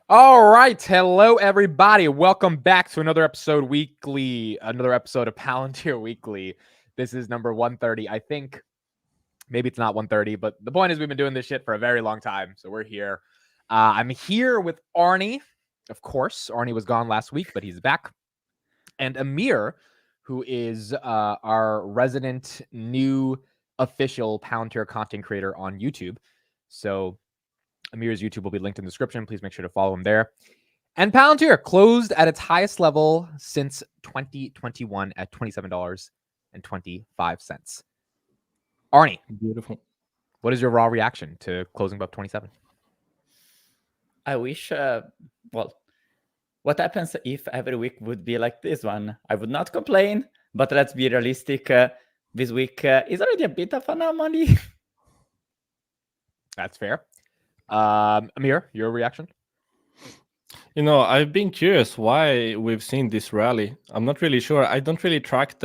All right. Hello, everybody. Welcome back to another episode of Palantir Weekly. This is number 130. I think maybe it's not 130, but the point is we've been doing this shit for a very long time. So we're here. I'm here with Arnie. Of course, Arnie was gone last week, but he's back. And Amir, who is our resident new official Palantir content creator on YouTube. So Amir's YouTube will be linked in the description. Please make sure to follow him there. And Palantir closed at its highest level since 2021 at $27.25. Arnie, Beautiful. what is your raw reaction to closing above 27? I wish, what happens if every week would be like this one? I would not complain, but let's be realistic. This week is already a bit of an anomaly. That's fair. Amir, your reaction? I've been curious why we've seen this rally. I'm not really sure. I don't really track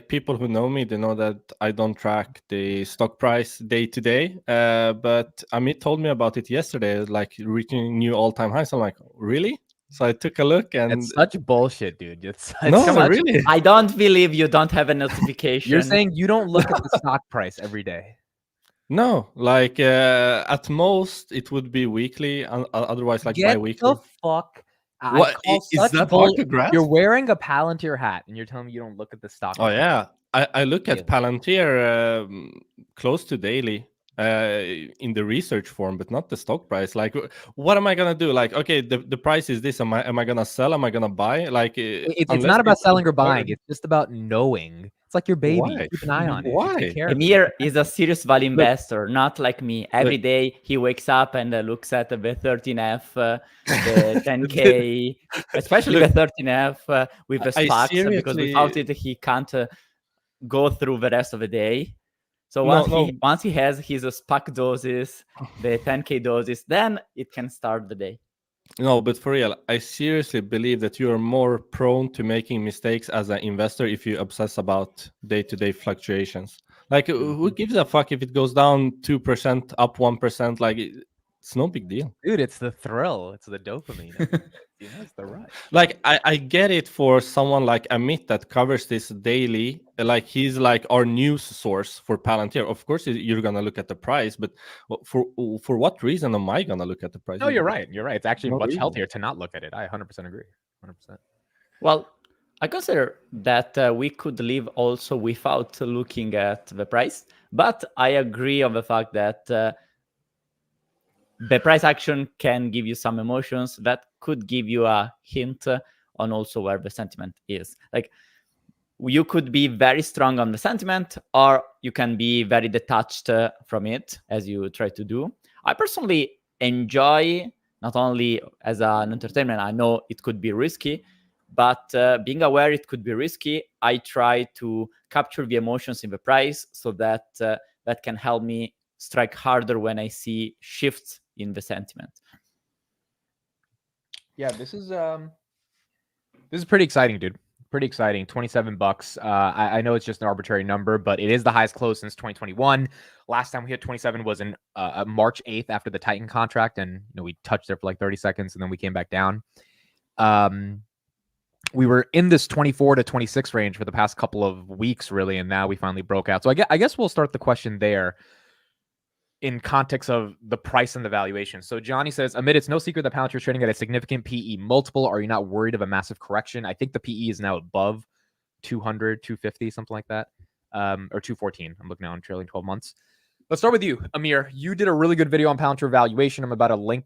people who know me, they know that I don't track the stock price day to day. But Amit told me about it yesterday, like reaching new all-time highs. I'm like, really? So I took a look and... It's such bullshit, dude. It's no, really? I don't believe you don't have a notification. You're saying you don't look at the stock price every day? No, like at most it would be weekly, otherwise like bi-weekly. Get the fuck out. What is that? You're wearing a Palantir hat and you're telling me you don't look at the stock price? Oh yeah, I look at Yeah. Palantir close to daily in the research form, but not the stock price. Like, what am I gonna do? Like, okay, the price is this. Am I gonna sell? Am I gonna buy? Like, it's not about selling or buying. It's just about knowing. It's like your baby. Why? Keep an eye on it. Why? Take care of it. Amir is a serious value investor, not like me. Every day he wakes up and looks at the 13F, the 10K, especially the 13F with the sparks, because without it he can't go through the rest of the day. So once he has his SPAC doses, the 10K doses, then it can start the day. No, but for real, I seriously believe that you are more prone to making mistakes as an investor if you obsess about day-to-day fluctuations. Like, who gives a fuck if it goes down 2%, up 1%? Like, it's no big deal. Dude, it's the thrill. It's the dopamine. It's the rush. Like, I get it for someone like Amit that covers this daily. Like, he's like our news source for Palantir. Of course, you're going to look at the price, but for what reason am I going to look at the price? No, you're right. You're right. It's actually much healthier to not look at it. I 100% agree. 100%. Well, I consider that we could live also without looking at the price, but I agree on the fact that the price action can give you some emotions that could give you a hint on also where the sentiment is. Like, you could be very strong on the sentiment, or you can be very detached from it, as you try to do. I personally enjoy, not only as an entertainment, I know it could be risky, but being aware it could be risky, I try to capture the emotions in the price so that that can help me strike harder when I see shifts in the sentiment. Yeah, this is pretty exciting, dude. Pretty exciting. $27. I know it's just an arbitrary number, but it is the highest close since 2021. Last time we hit 27 was in March 8th after the Titan contract, and we touched there for like 30 seconds, and then we came back down. We were in this 24 to 26 range for the past couple of weeks, really, and now we finally broke out. So I guess we'll start the question there in context of the price and the valuation. So Johnny says, Amit, it's no secret that Palantir is trading at a significant PE multiple. Are you not worried of a massive correction? I think the PE is now above 200, 250, something like that, or 214. I'm looking now on trailing 12 months. Let's start with you, Amir. You did a really good video on Palantir valuation. I'm about to link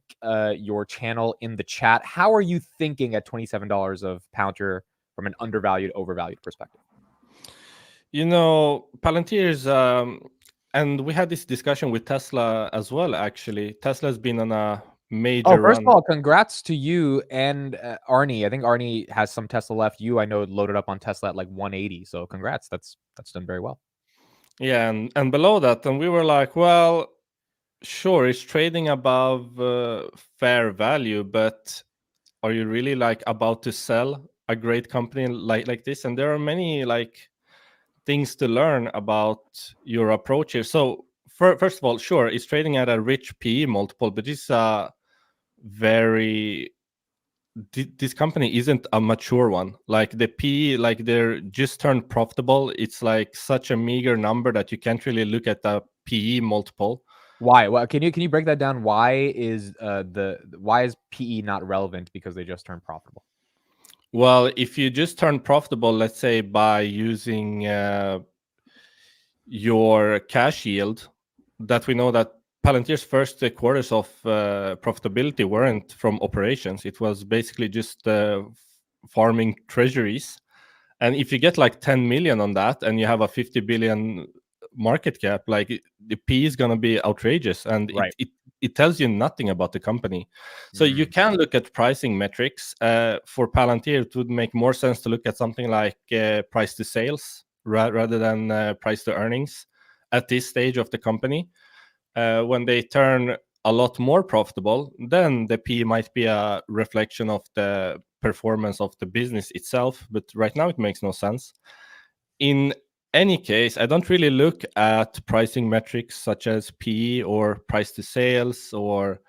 your channel in the chat. How are you thinking at $27 of Palantir from an undervalued, overvalued perspective? Palantir's... and we had this discussion with Tesla as well, actually. Tesla's been on a major run. First of all, congrats to you and Arnie. I think Arnie has some Tesla left. I know loaded up on Tesla at like 180. So congrats. That's done very well. Yeah, and below that, and we were like, well, sure, it's trading above fair value, but are you really like about to sell a great company like this? And there are many things to learn about your approach here. So first of all, sure, it's trading at a rich PE multiple, but it's this company isn't a mature one. Like the PE, like they're just turned profitable. It's like such a meager number that you can't really look at the PE multiple. Why? Well, can you break that down? Why is PE not relevant because they just turned profitable? Well, if you just turn profitable, let's say by using your cash yield, that we know that Palantir's first quarters of profitability weren't from operations. It was basically just farming treasuries. And if you get like 10 million on that and you have a 50 billion market cap, like the P is going to be outrageous, and Right. it tells you nothing about the company. So you can look at pricing metrics. For Palantir, it would make more sense to look at something like price to sales rather than price to earnings at this stage of the company. When they turn a lot more profitable, then the P might be a reflection of the performance of the business itself. But right now, it makes no sense. In any case, I don't really look at pricing metrics such as PE or price to sales or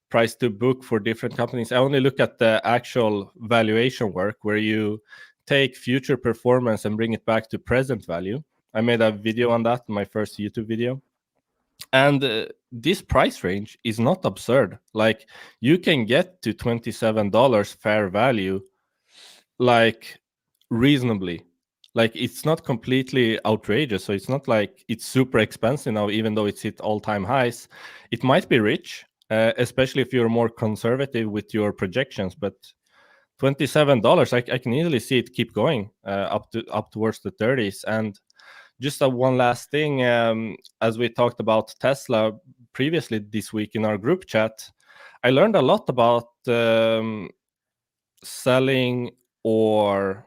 price to book for different companies. I only look at the actual valuation work where you take future performance and bring it back to present value. I made a video on that, my first YouTube video. And this price range is not absurd. Like you can get to $27 fair value, like reasonably. Like it's not completely outrageous. So it's not like it's super expensive now, even though it's hit all-time highs. It might be rich, especially if you're more conservative with your projections. But $27, I can easily see it keep going up towards the 30s. And just one last thing, as we talked about Tesla previously this week in our group chat, I learned a lot about selling or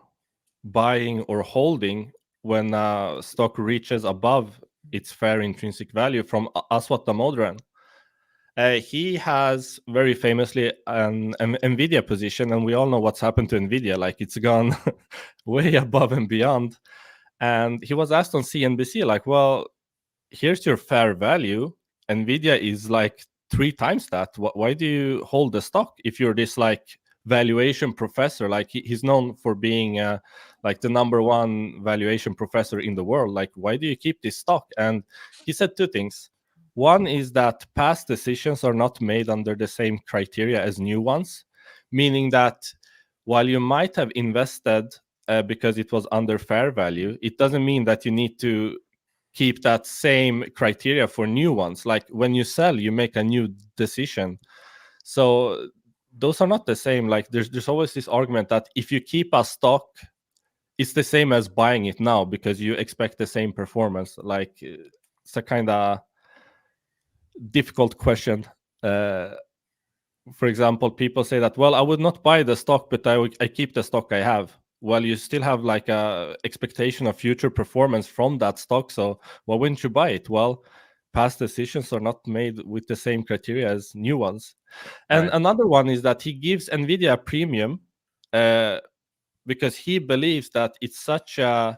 buying or holding when stock reaches above its fair intrinsic value from Aswat Damodran. He has very famously an NVIDIA position, and we all know what's happened to NVIDIA. Like it's gone way above and beyond. And he was asked on CNBC, like, well, here's your fair value. NVIDIA is like 3 times that. Why do you hold the stock if you're this like valuation professor? Like he's known for being like the number one valuation professor in the world. Like, why do you keep this stock? And he said 2 things. One is that past decisions are not made under the same criteria as new ones, meaning that while you might have invested because it was under fair value, it doesn't mean that you need to keep that same criteria for new ones. Like when you sell, you make a new decision. So those are not the same. Like there's always this argument that if you keep a stock, it's the same as buying it now because you expect the same performance. Like it's a kind of difficult question. For example, people say that, well, I would not buy the stock, but I keep the stock I have. Well, you still have like a expectation of future performance from that stock. So why wouldn't you buy it? Well, past decisions are not made with the same criteria as new ones. And Right. another one is that he gives NVIDIA a premium because he believes that it's such a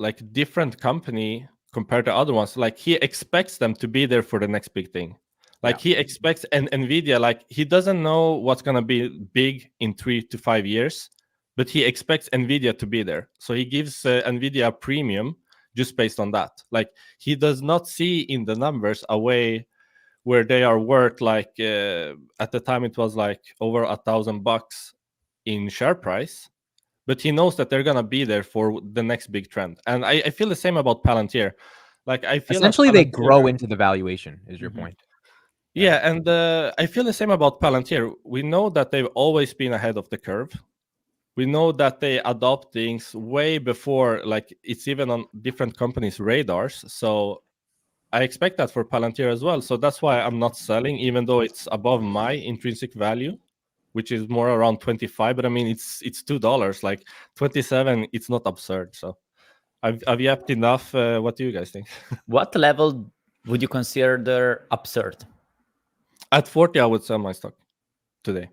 like different company compared to other ones. Like he expects them to be there for the next big thing. Like he expects NVIDIA, like he doesn't know what's going to be big in 3 to 5 years, but he expects NVIDIA to be there. So he gives NVIDIA a premium just based on that. Like he does not see in the numbers a way where they are worth like at the time it was like over $1,000 in share price. But he knows that they're gonna be there for the next big trend, and I feel the same about Palantir. Like I feel Essentially they grow into the valuation. Is your point? Yeah, and I feel the same about Palantir. We know that they've always been ahead of the curve. We know that they adopt things way before, like it's even on different companies' radars. So I expect that for Palantir as well. So that's why I'm not selling, even though it's above my intrinsic value, which is more around 25. But I mean, it's $2. Like 27, it's not absurd. So I've yapped enough. What do you guys think? What level would you consider absurd? At 40, I would sell my stock today.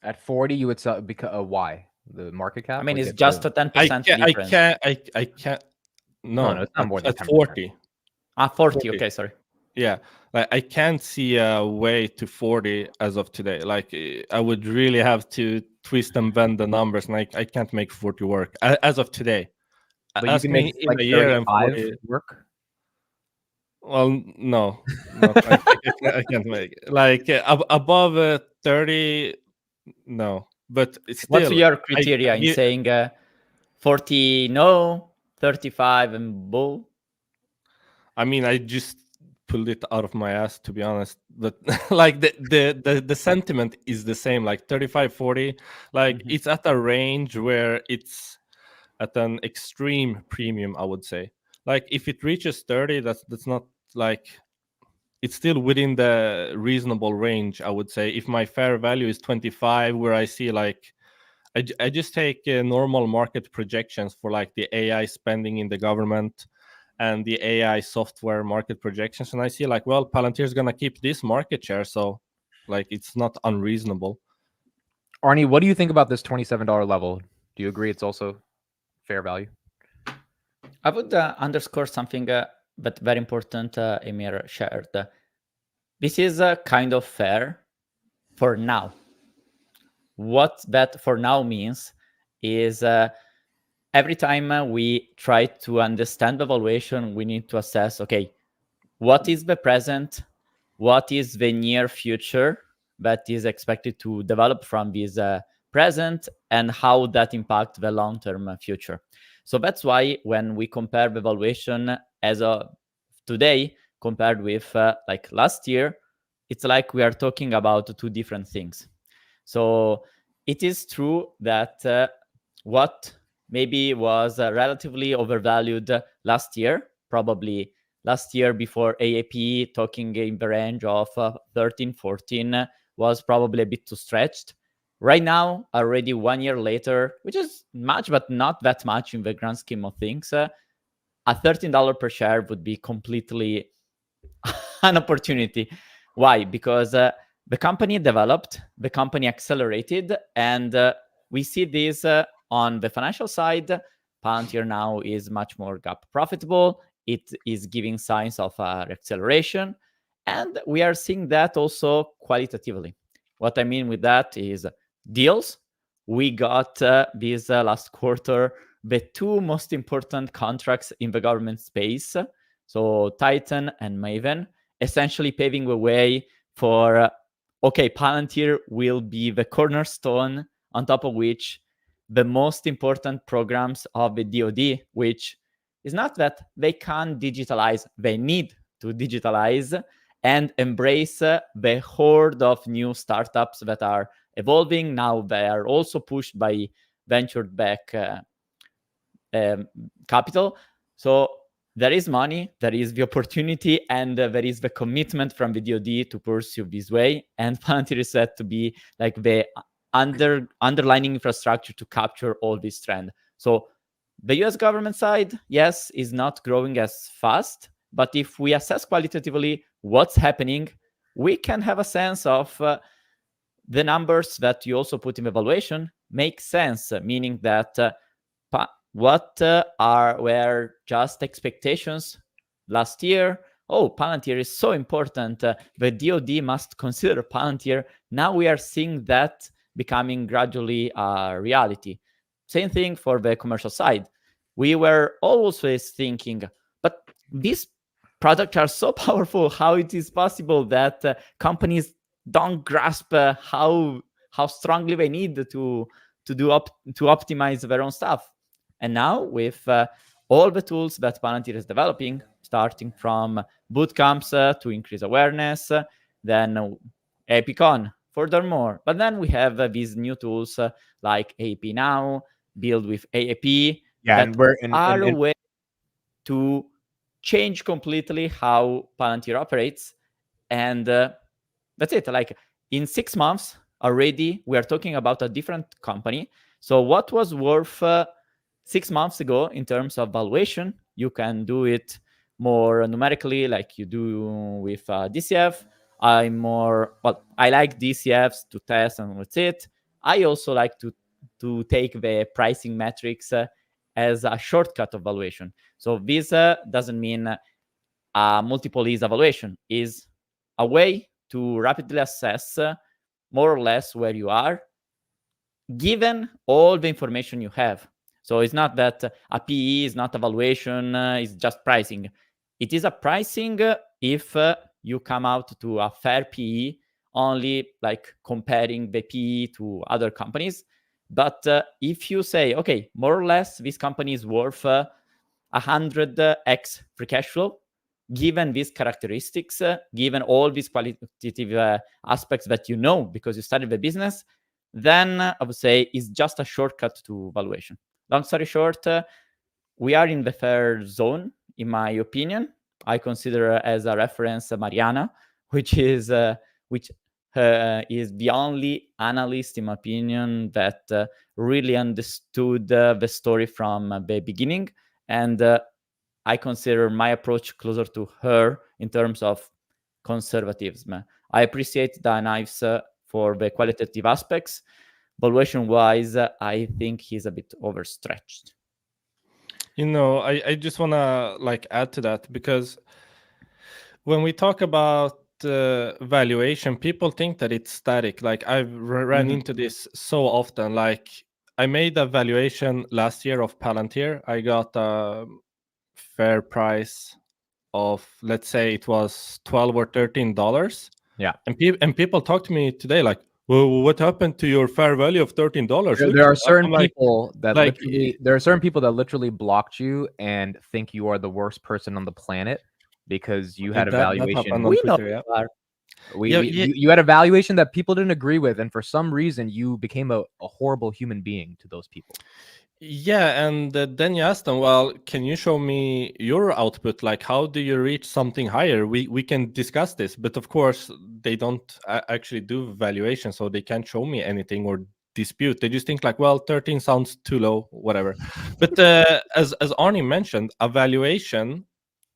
At 40, you would sell because why? The market cap? I mean, Like it's just a 10% difference. I can't. No, it's not more than at 10%. 40. 40. Okay, sorry. Yeah, like I can't see a way to 40 as of today. Like I would really have to twist and bend the numbers, and I can't make 40 work as of today. But you Ask can make me in like a year and 35 40. work. Well, no, not like I can't make it. Like above 30. No, but What's still, your criteria in give, saying 40 no, 35 and bull? I mean, I just pulled it out of my ass, to be honest. But like the sentiment is the same. Like 35, 40. Like Mhm. it's at a range where it's at an extreme premium, I would say. Like if it reaches 30, that's not like, it's still within the reasonable range, I would say. If my fair value is 25, where I see like I just take normal market projections for like the AI spending in the government and the AI software market projections, and I see like, well, Palantir is gonna keep this market share, so like it's not unreasonable. Arnie, what do you think about this $27 level? Do you agree it's also fair value? I would underscore something but very important Emir shared. This is kind of fair for now. What that for now means is every time we try to understand the valuation, we need to assess, okay, what is the present, what is the near future that is expected to develop from this present, and how that impacts the long-term future. So that's why when we compare the valuation as of today compared with like last year, it's like we are talking about two different things. So it is true that what maybe was relatively overvalued last year, probably last year before AAP talking in the range of 13, 14 was probably a bit too stretched. Right now, already 1 year later, which is much, but not that much in the grand scheme of things, a $13 per share would be completely an opportunity. Why? Because the company developed, the company accelerated, and we see this on the financial side. Palantir now is much more gap profitable. It is giving signs of acceleration, and we are seeing that also qualitatively. What I mean with that is deals. We got this last quarter the two most important contracts in the government space, so Titan and Maven, essentially paving the way for, okay, Palantir will be the cornerstone on top of which the most important programs of the DoD, which is not that they can digitalize, they need to digitalize and embrace the horde of new startups that are evolving. Now they are also pushed by venture-backed capital. So there is money, there is the opportunity, and there is the commitment from the DoD to pursue this way. And Palantir is said to be like the underlining infrastructure to capture all this trend. So the US government side, yes, is not growing as fast. But if we assess qualitatively what's happening, we can have a sense of the numbers that you also put in evaluation make sense, meaning that what were just expectations last year? Oh, Palantir is so important. The DoD must consider Palantir. Now we are seeing that becoming gradually a reality. Same thing for the commercial side. We were always thinking, but these products are so powerful. How it is possible that companies don't grasp how strongly they need to optimize their own stuff? And now with all the tools that Palantir is developing, starting from bootcamps to increase awareness, then Epicon, furthermore. But then we have these new tools like AAP Now, build with AAP, Yeah, that and we're are a way to change completely how Palantir operates. And that's it. Like in 6 months already, we are talking about a different company. So what was worth 6 months ago in terms of valuation, you can do it more numerically like you do with DCF. I like DCFs to test and that's it. I also like to take the pricing metrics as a shortcut of valuation. So this doesn't mean multiple is evaluation, is a way to rapidly assess more or less where you are, given all the information you have. So it's not that a PE is not evaluation, it's just pricing. It is a pricing if you come out to a fair PE, only like comparing the PE to other companies. But if you say, okay, more or less, this company is worth 100x free cash flow, given these characteristics, given all these qualitative aspects that you know because you studied the business, then I would say it's just a shortcut to valuation. Long story short, we are in the fair zone, in my opinion. I consider as a reference Mariana, which is which is the only analyst, in my opinion, that really understood the story from the beginning. And I consider my approach closer to her in terms of conservatism. I appreciate the knives for the qualitative aspects. Valuation-wise, I think he's a bit overstretched. I just want to like add to that, because when we talk about valuation, people think that it's static. Like I've ran into this so often. Like I made a valuation last year of Palantir. I got a fair price of, let's say it was $12 or $13. Yeah. And people talk to me today like, well, what happened to your fair value of $13? There are certain like, people that like, literally blocked you and think you are the worst person on the planet because you had a that valuation. happened on We know Twitter, yeah. you are. You had a valuation that people didn't agree with, and for some reason you became a horrible human being to those people. Yeah, and then you ask them, well, can you show me your output? Like, how do you reach something higher? We can discuss this, but of course they don't actually do valuation, so they can't show me anything or dispute. They just think like, well, 13 sounds too low, whatever. But as Arnie mentioned, a valuation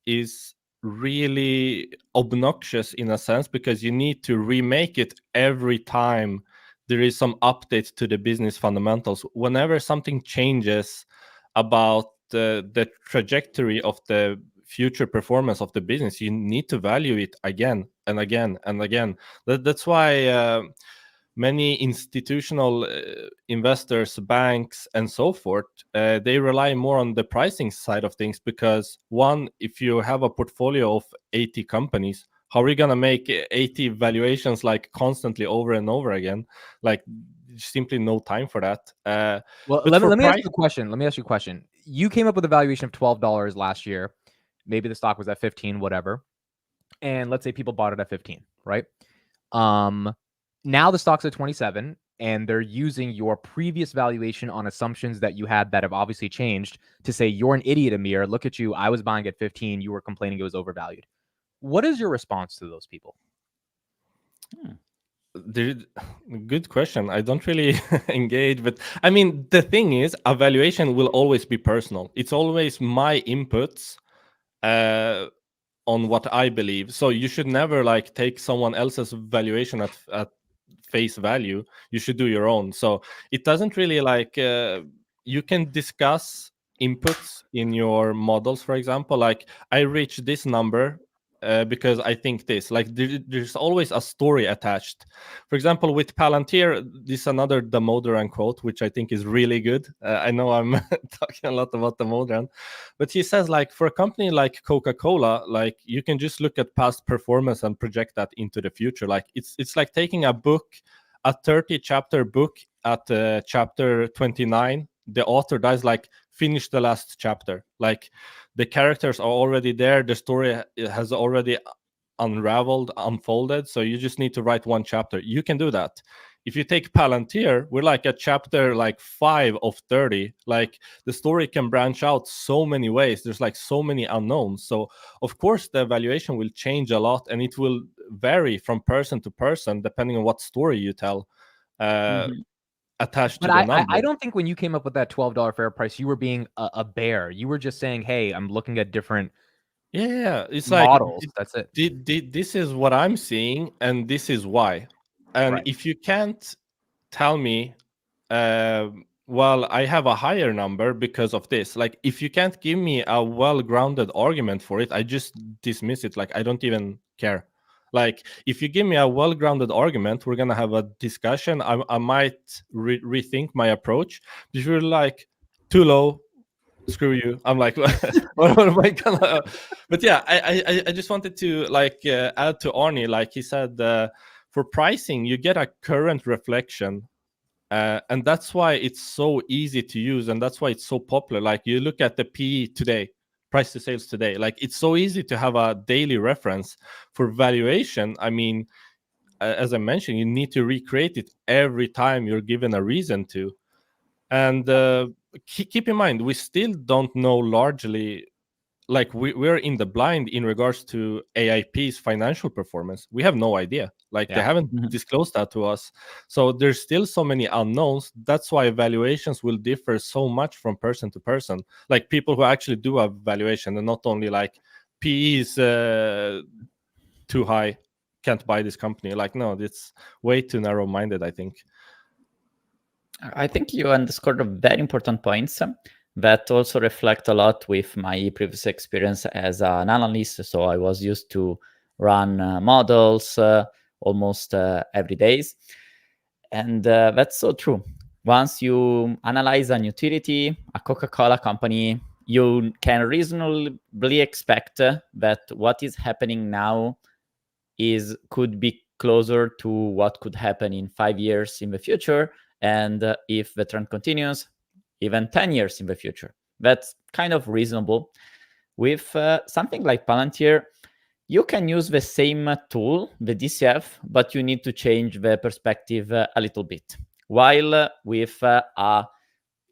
is really obnoxious in a sense, because you need to remake it every time there is some update to the business fundamentals. Whenever something changes about the trajectory of the future performance of the business, you need to value it again and again and again. That's why many institutional investors, banks, and so forth, they rely more on the pricing side of things, because one, if you have a portfolio of 80 companies, how are you going to make 80 valuations like constantly over and over again? Like, simply no time for that. Well, let me ask you a question. Let me ask you a question. You came up with a valuation of $12 last year. Maybe the stock was at 15, whatever. And let's say people bought it at 15, right? Now the stock's at 27, and they're using your previous valuation on assumptions that you had that have obviously changed to say, you're an idiot, Amir. Look at you. I was buying at 15. You were complaining it was overvalued. What is your response to those people? Good question. I don't really engage, but I mean, the thing is, a valuation will always be personal. It's always my inputs on what I believe. So you should never like take someone else's valuation at face value. You should do your own. So it doesn't really like you can discuss inputs in your models. For example, like I reached this number because I think this. Like there's always a story attached. For example, with Palantir, this is another Damodaran quote, which I think is really good. I know I'm talking a lot about Damodaran, but he says, like, for a company like Coca-Cola, like you can just look at past performance and project that into the future. Like it's like taking a book, a 30-chapter book at chapter 29. The author dies, like, finish the last chapter. Like the characters are already there, the story has already unfolded, so you just need to write one chapter. You can do that. If you take Palantir, we're like at chapter like 5 of 30. Like the story can branch out so many ways. There's like so many unknowns. So of course the evaluation will change a lot, and it will vary from person to person depending on what story you tell attached to the number. I don't think when you came up with that $12 fair price, you were being a bear. You were just saying, hey, I'm looking at different it's models. like, that's it. This is what I'm seeing, and this is why. And Right. if you can't tell me well, I have a higher number because of this. Like, if you can't give me a well-grounded argument for it, I just dismiss it. Like, I don't even care. Like, if you give me a well-grounded argument, we're gonna have a discussion. I might rethink my approach. If you're like too low, screw you. I'm like, what am I gonna? But yeah, I just wanted to like add to Arnie. Like he said, for pricing, you get a current reflection. And that's why it's so easy to use, and that's why it's so popular. Like, you look at the PE today, price to sales today, like it's so easy to have a daily reference. For valuation, I mean, as I mentioned, you need to recreate it every time you're given a reason to. And keep in mind, we still don't know largely, like we're in the blind in regards to AIP's financial performance. We have no idea. Like they haven't disclosed that to us. So there's still so many unknowns. That's why valuations will differ so much from person to person. Like people who actually do a valuation, and not only like PE is too high, can't buy this company. Like, no, it's way too narrow-minded, I think. I think you underscored very important points that also reflect a lot with my previous experience as an analyst. So I was used to run models almost every day. And that's so true. Once you analyze an utility, a Coca-Cola company, you can reasonably expect that what is happening now could be closer to what could happen in 5 years in the future. And if the trend continues, even 10 years in the future. That's kind of reasonable. With something like Palantir, you can use the same tool, the DCF, but you need to change the perspective a little bit. While with a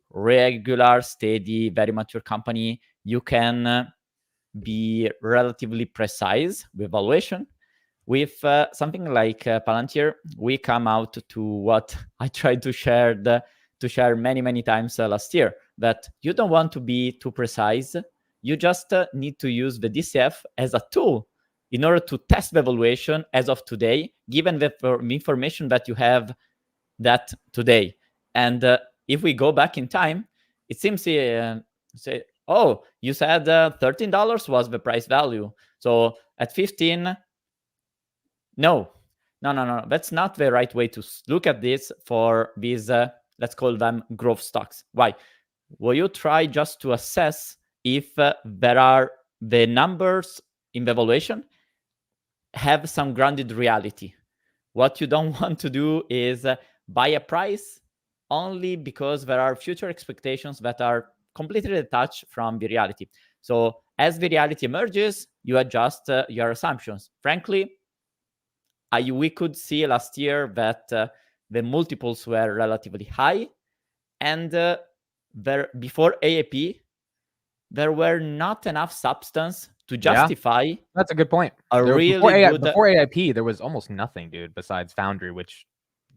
regular, steady, very mature company, you can be relatively precise with valuation. With something like Palantir, we come out to what I tried to share many times last year, that you don't want to be too precise. You just need to use the DCF as a tool in order to test the valuation as of today, given the information that you have that today. And if we go back in time, it seems say, oh, you said $13 was the price value. So at 15, no. That's not the right way to look at this for these, let's call them growth stocks. Why? Will you try just to assess if there are the numbers in the valuation have some grounded reality? What you don't want to do is buy a price only because there are future expectations that are completely detached from the reality. So as the reality emerges, you adjust your assumptions. Frankly, we could see last year that the multiples were relatively high, and before AAP, there were not enough substance to justify. That's a good point. Before AIP, there was almost nothing, dude, besides Foundry, which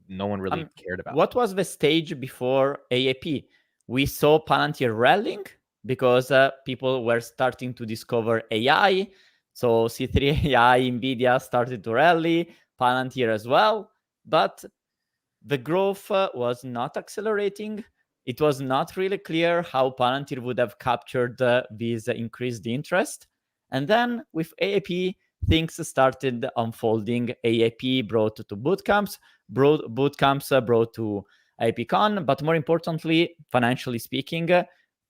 no one really cared about. What was the stage before AAP? We saw Palantir rallying because people were starting to discover AI. So C3 AI, NVIDIA started to rally, Palantir as well. But the growth was not accelerating. It was not really clear how Palantir would have captured this increased interest. And then with AAP, things started unfolding. AAP brought to bootcamps, bootcamps brought to AAPCon, but more importantly, financially speaking,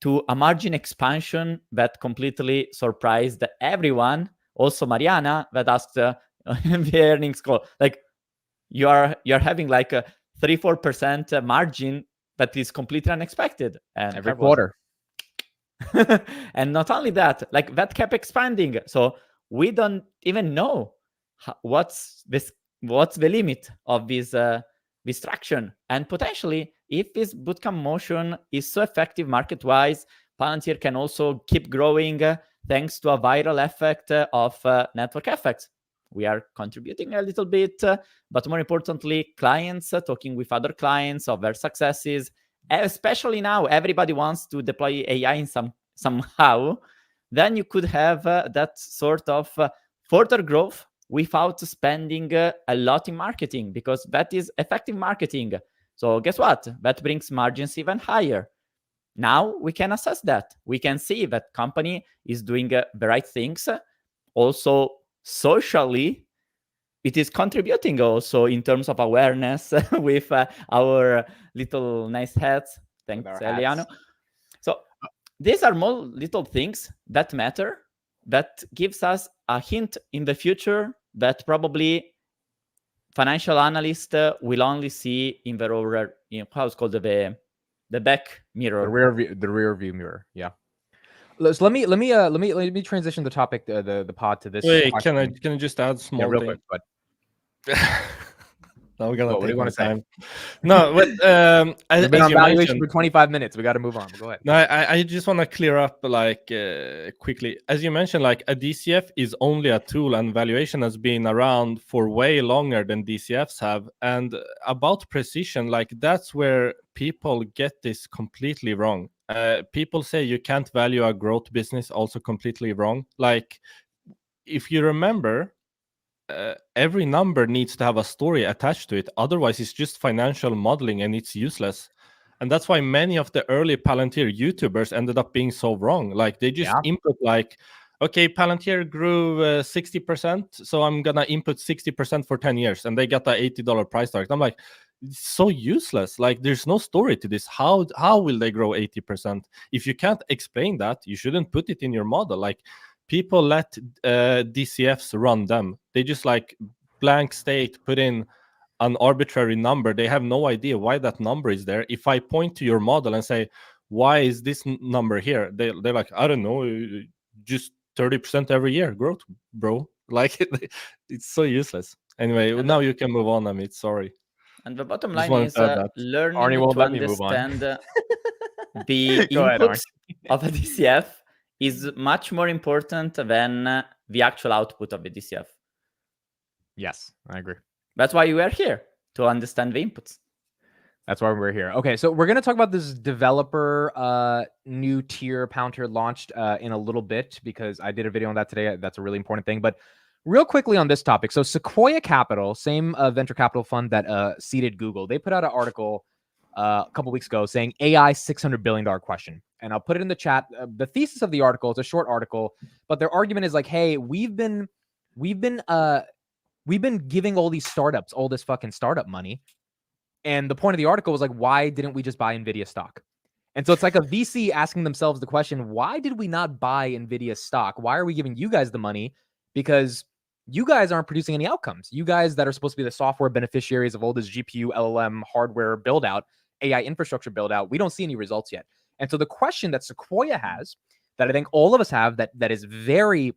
to a margin expansion that completely surprised everyone. Also Mariana, that asked in the earnings call, like, you're having like a 3-4% margin that is completely unexpected, and every quarter. And not only that, like that kept expanding. So we don't even know what's the limit of this traction. And potentially, if this bootcamp motion is so effective market-wise, Palantir can also keep growing thanks to a viral effect of network effects. We are contributing a little bit, but more importantly, clients talking with other clients of their successes. Especially now, everybody wants to deploy AI in somehow. Then you could have that sort of further growth without spending a lot in marketing, because that is effective marketing. So guess what? That brings margins even higher. Now we can assess that. We can see that company is doing the right things. Also, socially, it is contributing also in terms of awareness with our little nice hats. Thanks, Eliano. So these are more little things that matter, that gives us a hint in the future that probably financial analysts will only see in the rear, how it's called, the back mirror, the rear view mirror. Yeah. So let me transition the topic, the pod to this. Wait, question. can I just add small real thing? quick, but now we're gonna what do you take my want to say? time. No, but We've been as on you valuation mentioned, for 25 minutes. We got to move on. But go ahead. no, I just want to clear up like quickly. As you mentioned, like a DCF is only a tool, and valuation has been around for way longer than DCFs have. And about precision, like that's where people get this completely wrong. People say you can't value a growth business, also completely wrong. Like if you remember, every number needs to have a story attached to it. Otherwise, it's just financial modeling and it's useless. And that's why many of the early Palantir YouTubers ended up being so wrong. Like they just input like, okay, Palantir grew 60%, so I'm gonna input 60% for 10 years, and they got the $80 price target. I'm like, it's so useless. Like there's no story to this. How will they grow 80%? If you can't explain that, you shouldn't put it in your model. Like people let DCFs run them. They just like blank state, put in an arbitrary number. They have no idea why that number is there. If I point to your model and say, why is this number here? They're like, I don't know, just 30% every year growth, bro. Like it's so useless. Anyway, and now you can move on, Amit. Sorry. And the bottom line is learning Arnie won't to let me move on. understand the Go ahead, inputs of a DCF is much more important than the actual output of the DCF. Yes, I agree. That's why we are here, to understand the inputs. That's why we're here. Okay, so we're going to talk about this developer new tier Palantir launched in a little bit, because I did a video on that today. That's a really important thing. But real quickly on this topic. So Sequoia Capital, same venture capital fund that seeded Google, they put out an article a couple weeks ago saying AI $600 billion question. And I'll put it in the chat. The thesis of the article, it's a short article, but their argument is like, hey, we've been giving all these startups all this fucking startup money. And the point of the article was like, why didn't we just buy NVIDIA stock? And so it's like a VC asking themselves the question, why did we not buy NVIDIA stock? Why are we giving you guys the money? Because you guys aren't producing any outcomes. You guys that are supposed to be the software beneficiaries of all this GPU, LLM, hardware build out, AI infrastructure build out, we don't see any results yet. And so the question that Sequoia has, that I think all of us have, that is very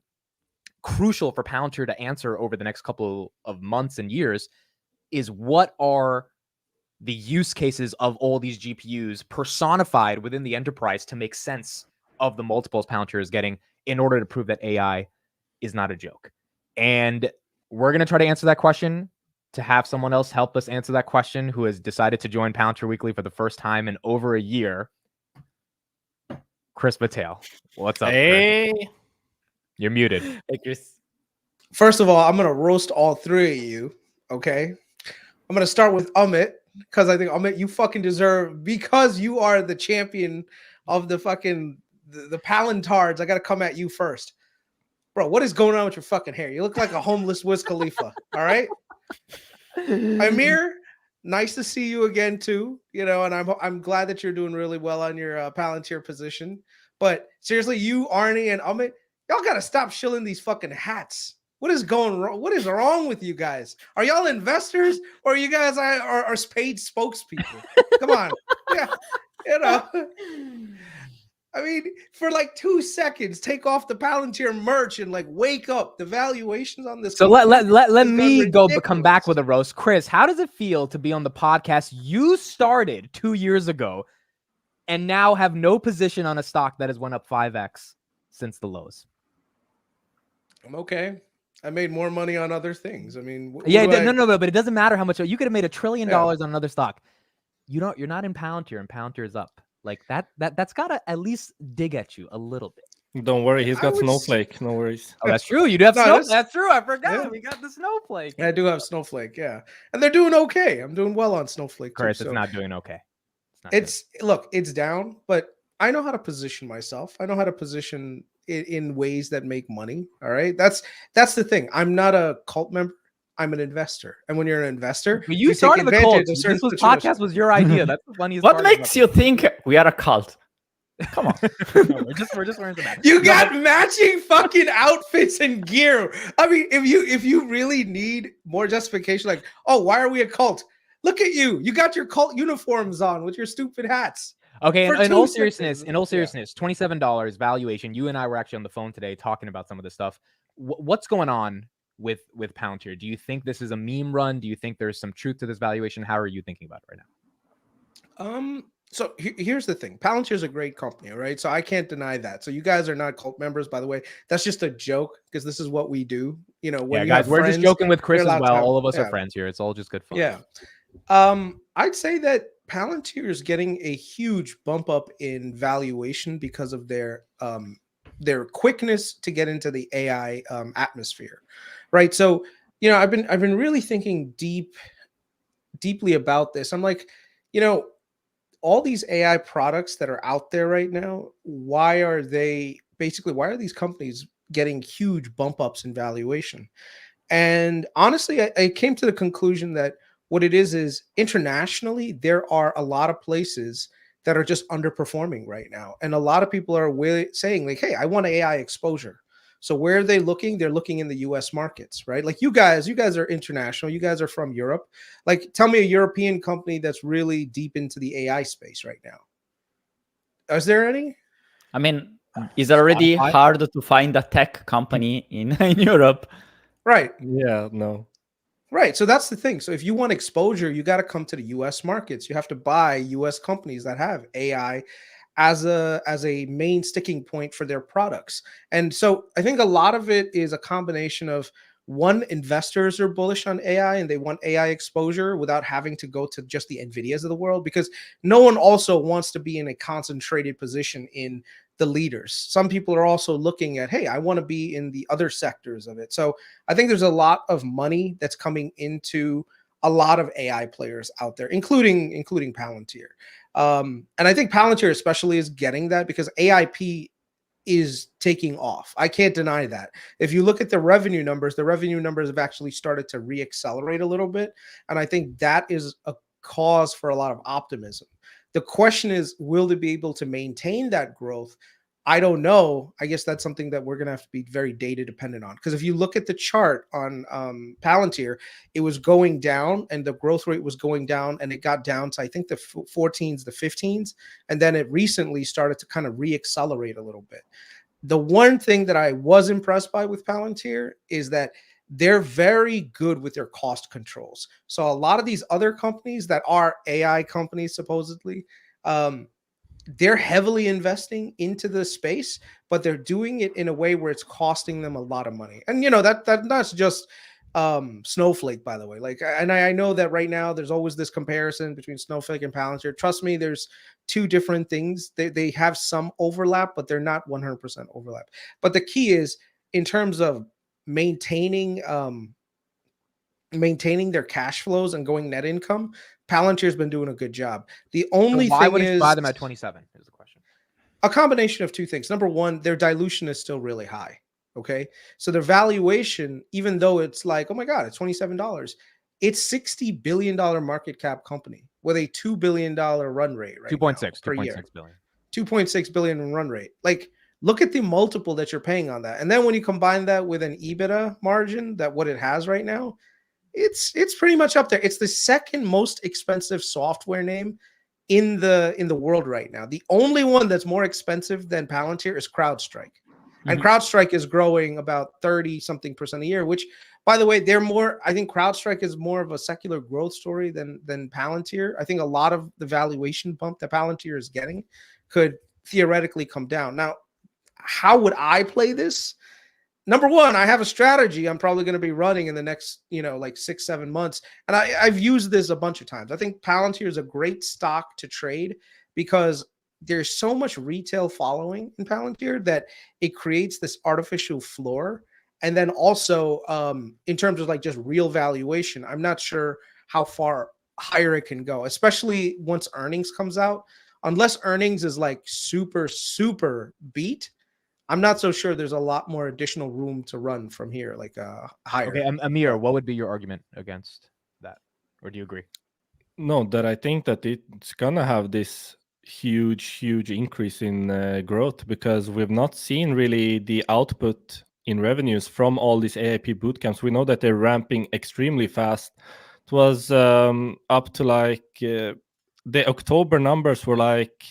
crucial for Palantir to answer over the next couple of months and years, is what are the use cases of all these GPUs personified within the enterprise to make sense of the multiples Palantir is getting in order to prove that AI is not a joke. And we're going to try to answer that question, to have someone else help us answer that question who has decided to join Palantir Weekly for the first time in over a year. Kris Joins. What's up? Hey. Chris? You're muted. Hey, Kris. First of all, I'm going to roast all three of you, okay? I'm going to start with Amit, because I think, Amit, you fucking deserve, because you are the champion of the fucking, the Palantards, I got to come at you first. Bro, what is going on with your fucking hair? You look like a homeless Wiz Khalifa, all right? Amir, nice to see you again too, you know, and I'm glad that you're doing really well on your Palantir position. But seriously, you, Arnie, and Amit, y'all got to stop shilling these fucking hats. What is going wrong? What is wrong with you guys? Are y'all investors, or you guys are paid spokespeople? Come on. Yeah, you know. I mean, for like 2 seconds, take off the Palantir merch and like wake up. The valuations on this. So let me go come back with a roast. Kris, how does it feel to be on the podcast you started 2 years ago and now have no position on a stock that has went up 5x since the lows? I'm okay. I made more money on other things. I mean, no, but it doesn't matter how much. You could have made $1 trillion on another stock. You're not in Palantir, and Palantir is up. Like that's gotta at least dig at you a little bit. Don't worry, he's I got would s- Snowflake. No worries. Oh, that's true. You do have No, snow. that's- That's true. I forgot. yeah. We got the snowflake. I do have Snowflake, yeah, and they're doing okay. I'm doing well on Snowflake too. Chris, So it's not doing okay. look, it's down, but I know how to position myself. I know how to position it in ways that make money. All right, that's the thing. I'm not a cult member. I'm an investor, and when you're an investor, But you take started the cult. advantage of certain This was situations. podcast was your idea. That's the funniest What part makes you think we are a cult? Come on. No, we're just wearing some hats. You No, got matching fucking outfits and gear. I mean, if you really need more justification, like, oh, why are we a cult? Look at you. You got your cult uniforms on with your stupid hats. Okay, For in 2 all seconds. seriousness, $27 valuation. You and I were actually on the phone today talking about some of this stuff. What's going on with Palantir? Do you think this is a meme run? Do you think there's some truth to this valuation? How are you thinking about it right now? So here's the thing. Palantir is a great company, all right? So I can't deny that. So you guys are not cult members, by the way. That's just a joke because this is what we do. You know, when Yeah, you guys, have we're friends, just joking with Chris you're as allowed to well. have- All of us yeah. are friends here. It's all just good fun. Yeah. I'd say that Palantir is getting a huge bump up in valuation because of their quickness to get into the AI atmosphere, right? So, you know, I've been really thinking deeply about this. I'm like, you know, all these AI products that are out there right now, why are these companies getting huge bump ups in valuation? And honestly, I came to the conclusion that what it is internationally, there are a lot of places that are just underperforming right now. And a lot of people are saying, like, hey, I want AI exposure. So where are they looking? They're looking in the US markets, right? Like you guys are international. You guys are from Europe. Like, tell me a European company that's really deep into the AI space right now. Is there any? I mean, it's already Spotify? hard to find a tech company in Europe. Right. Yeah, no. Right. So that's the thing. So if you want exposure, you got to come to the US markets. You have to buy US companies that have AI as a main sticking point for their products. And so I think a lot of it is a combination of one, investors are bullish on AI and they want AI exposure without having to go to just the Nvidias of the world, because no one also wants to be in a concentrated position in the leaders. Some people are also looking at, hey, I want to be in the other sectors of it. So I think there's a lot of money that's coming into a lot of AI players out there, including Palantir. And I think Palantir especially is getting that because AIP is taking off. I can't deny that. If you look at the revenue numbers have actually started to reaccelerate a little bit. And I think that is a cause for a lot of optimism. The question is, will they be able to maintain that growth? I don't know. I guess that's something that we're going to have to be very data dependent on. Because if you look at the chart on Palantir, it was going down and the growth rate was going down and it got down to, I think, the 14s, the 15s. And then it recently started to kind of reaccelerate a little bit. The one thing that I was impressed by with Palantir is that they're very good with their cost controls. So a lot of these other companies that are AI companies, supposedly, they're heavily investing into the space, but they're doing it in a way where it's costing them a lot of money. And you know that's just Snowflake, by the way. Like, and I know that right now there's always this comparison between Snowflake and Palantir. Trust me, there's two different things. They have some overlap, but they're not 100% overlap. But the key is in terms of maintaining their cash flows and going net income, Palantir's been doing a good job. The only Why thing wouldn't you is buy them at 27? Is the question. a combination of two things. Number one, their dilution is still really high. Okay. So their valuation, even though it's like, oh my God, it's $27, it's $60 billion market cap company with a $2 billion run rate, right? 2.6 per year. 2.6 billion. 2.6 billion in run rate. Like, look at the multiple that you're paying on that. And then when you combine that with an EBITDA margin, that what it has right now, it's pretty much up there. It's the second most expensive software name in the world right now. The only one that's more expensive than Palantir is CrowdStrike. And CrowdStrike is growing about 30-something% a year, which, by the way, I think CrowdStrike is more of a secular growth story than Palantir. I think a lot of the valuation bump that Palantir is getting could theoretically come down. Now, how would I play this? Number one, I have a strategy I'm probably going to be running in the next, like 6-7 months. And I've used this a bunch of times. I think Palantir is a great stock to trade because there's so much retail following in Palantir that it creates this artificial floor. And then also, in terms of like just real valuation, I'm not sure how far higher it can go, especially once earnings comes out. Unless earnings is like super beat, I'm not so sure there's a lot more additional room to run from here, like higher. Okay, Amir, what would be your argument against that? Or do you agree? No, that I think that it's gonna have this huge increase in growth, because we've not seen really the output in revenues from all these AIP bootcamps. We know that they're ramping extremely fast. It was up to like the October numbers were like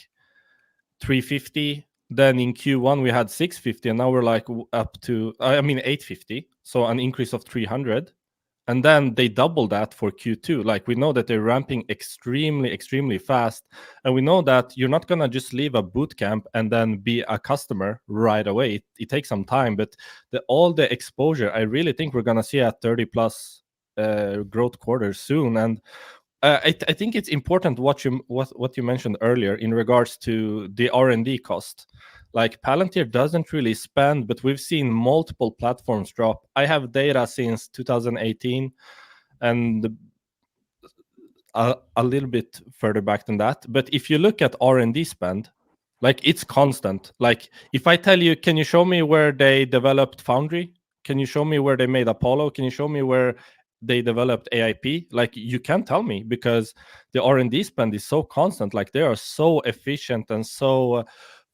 350. Then in Q1 we had 650, and now we're like up to 850. So an increase of 300. And then they double that for Q2. Like, we know that they're ramping extremely fast. And we know that you're not going to just leave a boot camp and then be a customer right away. It takes some time, but all the exposure, I really think we're going to see a 30 plus growth quarter soon. And I think it's important what you mentioned earlier in regards to the R&D cost. Like, Palantir doesn't really spend, but we've seen multiple platforms drop. I have data since 2018 and a little bit further back than that. But if you look at R&D spend, like, it's constant. Like, if I tell you, can you show me where they developed Foundry? Can you show me where they made Apollo? Can you show me where they developed AIP? Like, you can't tell me, because the R&D spend is so constant. Like, they are so efficient and so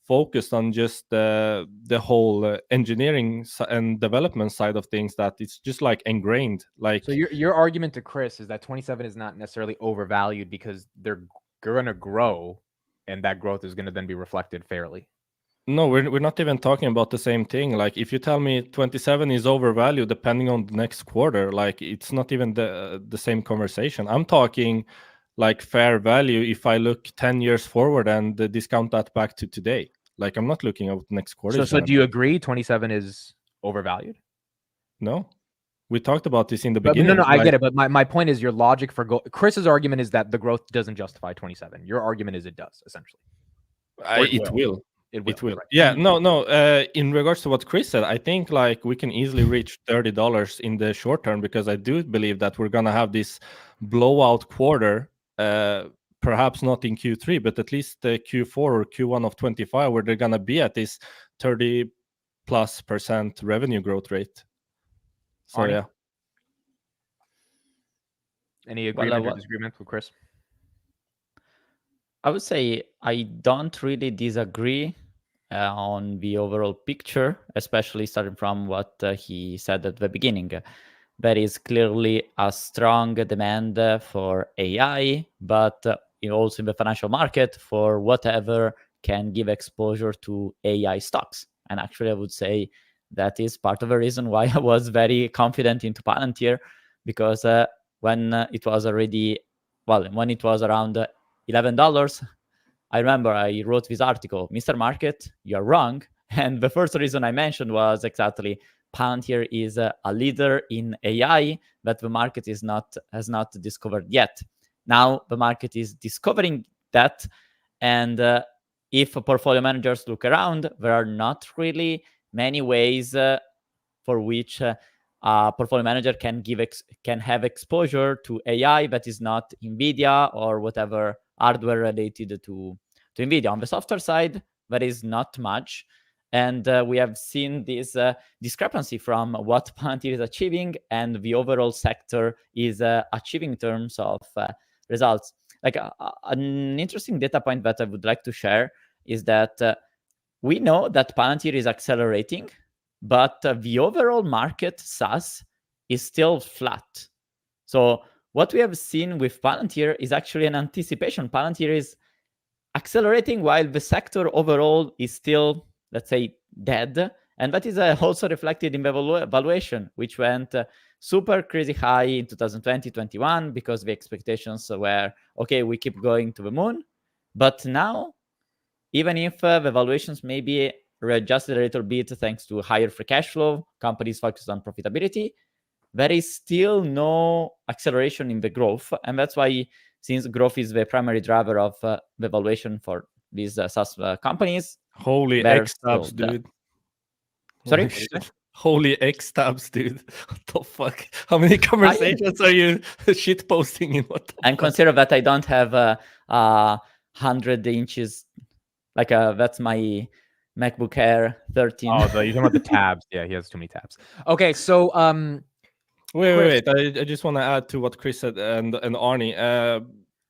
focused on just the whole engineering and development side of things, that it's just like ingrained. Like, so your argument to Kris is that 27 is not necessarily overvalued because they're going to grow, and that growth is going to then be reflected fairly. No, we're not even talking about the same thing. Like, if you tell me 27 is overvalued depending on the next quarter, like, it's not even the same conversation. I'm talking like fair value if I look 10 years forward and discount that back to today. Like, I'm not looking at next quarter. So do you agree 27 is overvalued? No. We talked about this in the beginning. No, I get it. But my point is, your logic for Chris's argument is that the growth doesn't justify 27. Your argument is it does, essentially. It will. It will. Right. Yeah, no. In regards to what Kris said, I think like we can easily reach $30 in the short term, because I do believe that we're gonna have this blowout quarter. Perhaps not in Q3, but at least Q4 or Q1 of 25, where they're gonna be at this 30+% revenue growth rate. So Arnie? yeah. Any agreement or disagreement with Kris? I would say I don't really disagree on the overall picture, especially starting from what he said at the beginning. There is clearly a strong demand for AI, but also in the financial market for whatever can give exposure to AI stocks. And actually, I would say that is part of the reason why I was very confident into Palantir, because when it was around $11, I remember I wrote this article, Mr. Market, you're wrong. And the first reason I mentioned was exactly Palantir is a leader in AI that the market has not discovered yet. Now the market is discovering that. And if portfolio managers look around, there are not really many ways for which a portfolio manager can have exposure to AI that is not NVIDIA or whatever hardware related to NVIDIA. On the software side, there is not much. And we have seen this discrepancy from what Palantir is achieving and the overall sector is achieving in terms of results. Like an interesting data point that I would like to share is that we know that Palantir is accelerating, but the overall market SaaS is still flat. So what we have seen with Palantir is actually an anticipation. Palantir is accelerating while the sector overall is still, let's say, dead. And that is also reflected in the valuation, which went super crazy high in 2020-21 because the expectations were, okay, we keep going to the moon. But now, even if the valuations may be readjusted a little bit thanks to higher free cash flow, companies focused on profitability, there is still no acceleration in the growth. And that's why, since growth is the primary driver of the valuation for these SaaS companies. Holy They're X tabs, still dead. dude. Sorry? Holy shit. Holy X tabs, dude. What the fuck? How many conversations are you shit posting in? What the And fuck? consider that I don't have 100 inches. Like that's my MacBook Air 13. Oh, you're talking about the tabs. Yeah, he has too many tabs. Okay, so Wait. I just want to add to what Kris said and Arnie.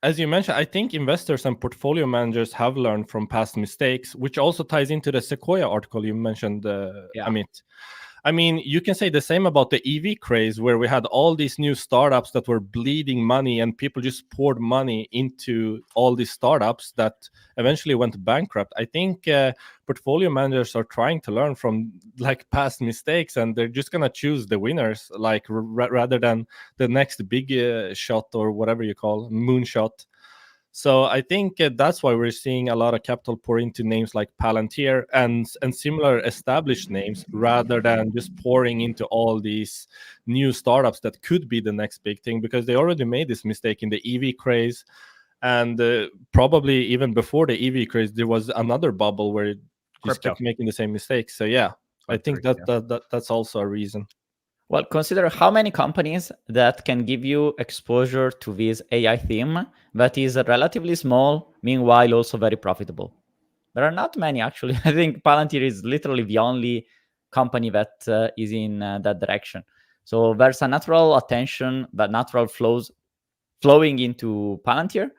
As you mentioned, I think investors and portfolio managers have learned from past mistakes, which also ties into the Sequoia article you mentioned, Yeah. Amit. I mean, you can say the same about the EV craze, where we had all these new startups that were bleeding money and people just poured money into all these startups that eventually went bankrupt. I think portfolio managers are trying to learn from like past mistakes, and they're just going to choose the winners, like rather than the next big shot or whatever you call moonshot. So I think that's why we're seeing a lot of capital pour into names like Palantir and similar established names, rather than just pouring into all these new startups that could be the next big thing, because they already made this mistake in the EV craze. And probably even before the EV craze, there was another bubble where it just Crypto. kept making the same mistakes. So yeah, I think that's also a reason. Well, consider how many companies that can give you exposure to this AI theme that is relatively small, meanwhile also very profitable. There are not many, actually. I think Palantir is literally the only company that is in that direction. So there's a natural attention, that natural flowing into Palantir.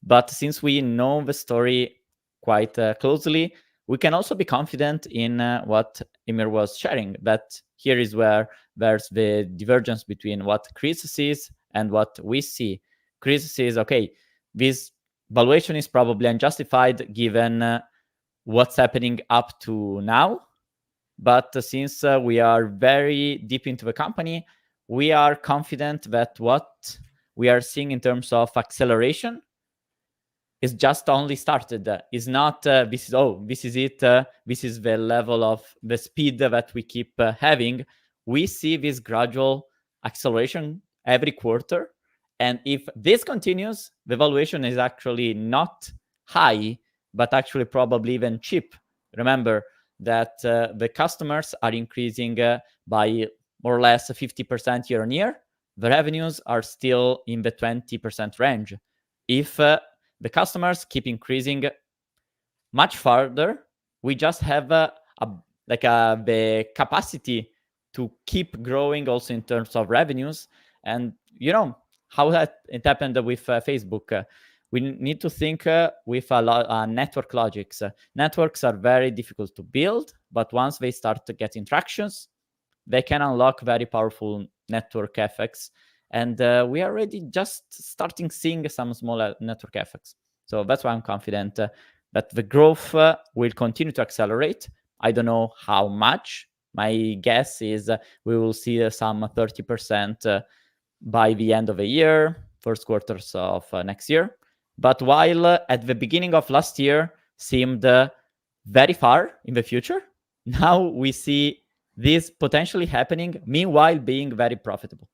But since we know the story quite closely, we can also be confident in what Emir was sharing, that here is where there's the divergence between what Kris sees and what we see. Kris says, okay, this valuation is probably unjustified given what's happening up to now. But since we are very deep into the company, we are confident that what we are seeing in terms of acceleration is just only started. Is not this is it. This is the level of the speed that we keep having. We see this gradual acceleration every quarter, and if this continues, the valuation is actually not high, but actually probably even cheap. Remember that the customers are increasing by more or less 50% year on year. The revenues are still in the 20% range. If the customers keep increasing much further, we just have the capacity to keep growing also in terms of revenues. And you know how it happened with Facebook. We need to think with a lot network logics. Networks are very difficult to build, but once they start getting tractions, they can unlock very powerful network effects. And we are already just starting seeing some small network effects. So that's why I'm confident that the growth will continue to accelerate. I don't know how much. My guess is we will see some 30% by the end of the year, first quarters of next year. But while at the beginning of last year seemed very far in the future, now we see this potentially happening, meanwhile being very profitable.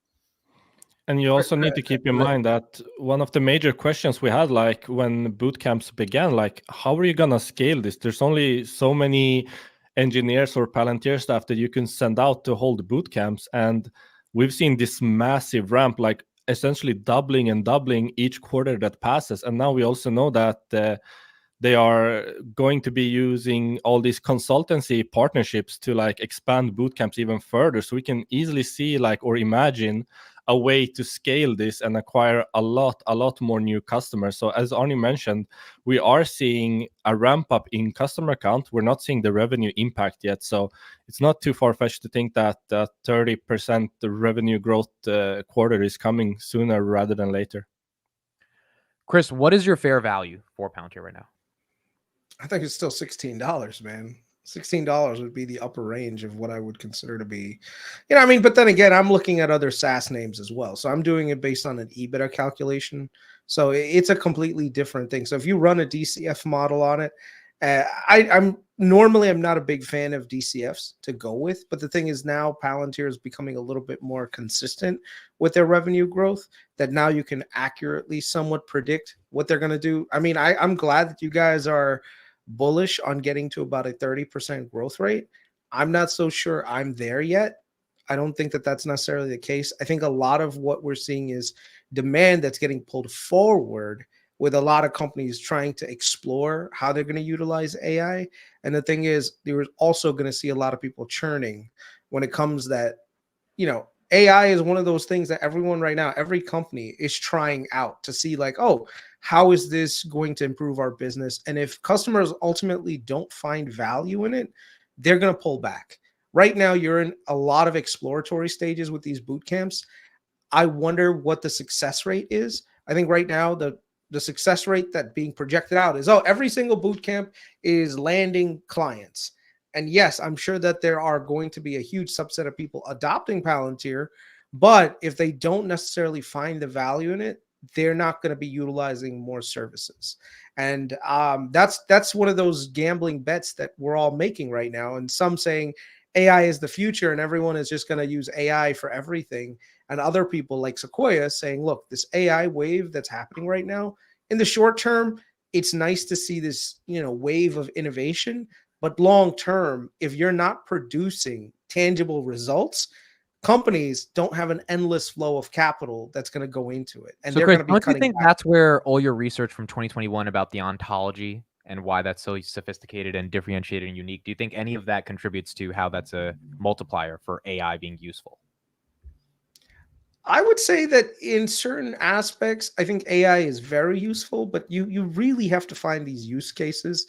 And you also need to keep in mind that one of the major questions we had, like when boot camps began, like how are you gonna scale this? There's only so many engineers or Palantir staff that you can send out to hold boot camps, and we've seen this massive ramp, like essentially doubling and doubling each quarter that passes. And now we also know that they are going to be using all these consultancy partnerships to like expand boot camps even further. So we can easily see like or imagine a way to scale this and acquire a lot more new customers. So as Arnie mentioned, we are seeing a ramp up in customer count. We're not seeing the revenue impact yet. So it's not too far-fetched to think that 30% revenue growth quarter is coming sooner rather than later. Kris, what is your fair value for Palantir right now? I think it's still $16, man. $16 would be the upper range of what I would consider to be, I mean, but then again, I'm looking at other SaaS names as well. So I'm doing it based on an EBITDA calculation. So it's a completely different thing. So if you run a DCF model on it, I'm not a big fan of DCFs to go with, but the thing is now Palantir is becoming a little bit more consistent with their revenue growth, that now you can accurately somewhat predict what they're going to do. I mean, I'm glad that you guys are bullish on getting to about a 30% growth rate. I'm not so sure I'm there yet. I don't think that that's necessarily the case. I think a lot of what we're seeing is demand that's getting pulled forward, with a lot of companies trying to explore how they're going to utilize AI. And the thing is, you're also going to see a lot of people churning when it comes that, AI is one of those things that everyone right now, every company is trying out to see like, oh, how is this going to improve our business? And if customers ultimately don't find value in it, they're going to pull back. Right now, you're in a lot of exploratory stages with these boot camps. I wonder what the success rate is. I think right now the success rate that being projected out is, oh, every single boot camp is landing clients. And yes, I'm sure that there are going to be a huge subset of people adopting Palantir, but if they don't necessarily find the value in it, they're not going to be utilizing more services. And that's one of those gambling bets that we're all making right now. And some saying AI is the future and everyone is just going to use AI for everything. And other people like Sequoia saying, look, this AI wave that's happening right now, in the short term, it's nice to see this, wave of innovation. But long term, if you're not producing tangible results, companies don't have an endless flow of capital that's going to go into it. And So, they're Kris, going to be don't you cutting think back. that's where all your research from 2021 about the ontology and why that's so sophisticated and differentiated and unique, do you think any of that contributes to how that's a multiplier for AI being useful? I would say that in certain aspects, I think AI is very useful, but you really have to find these use cases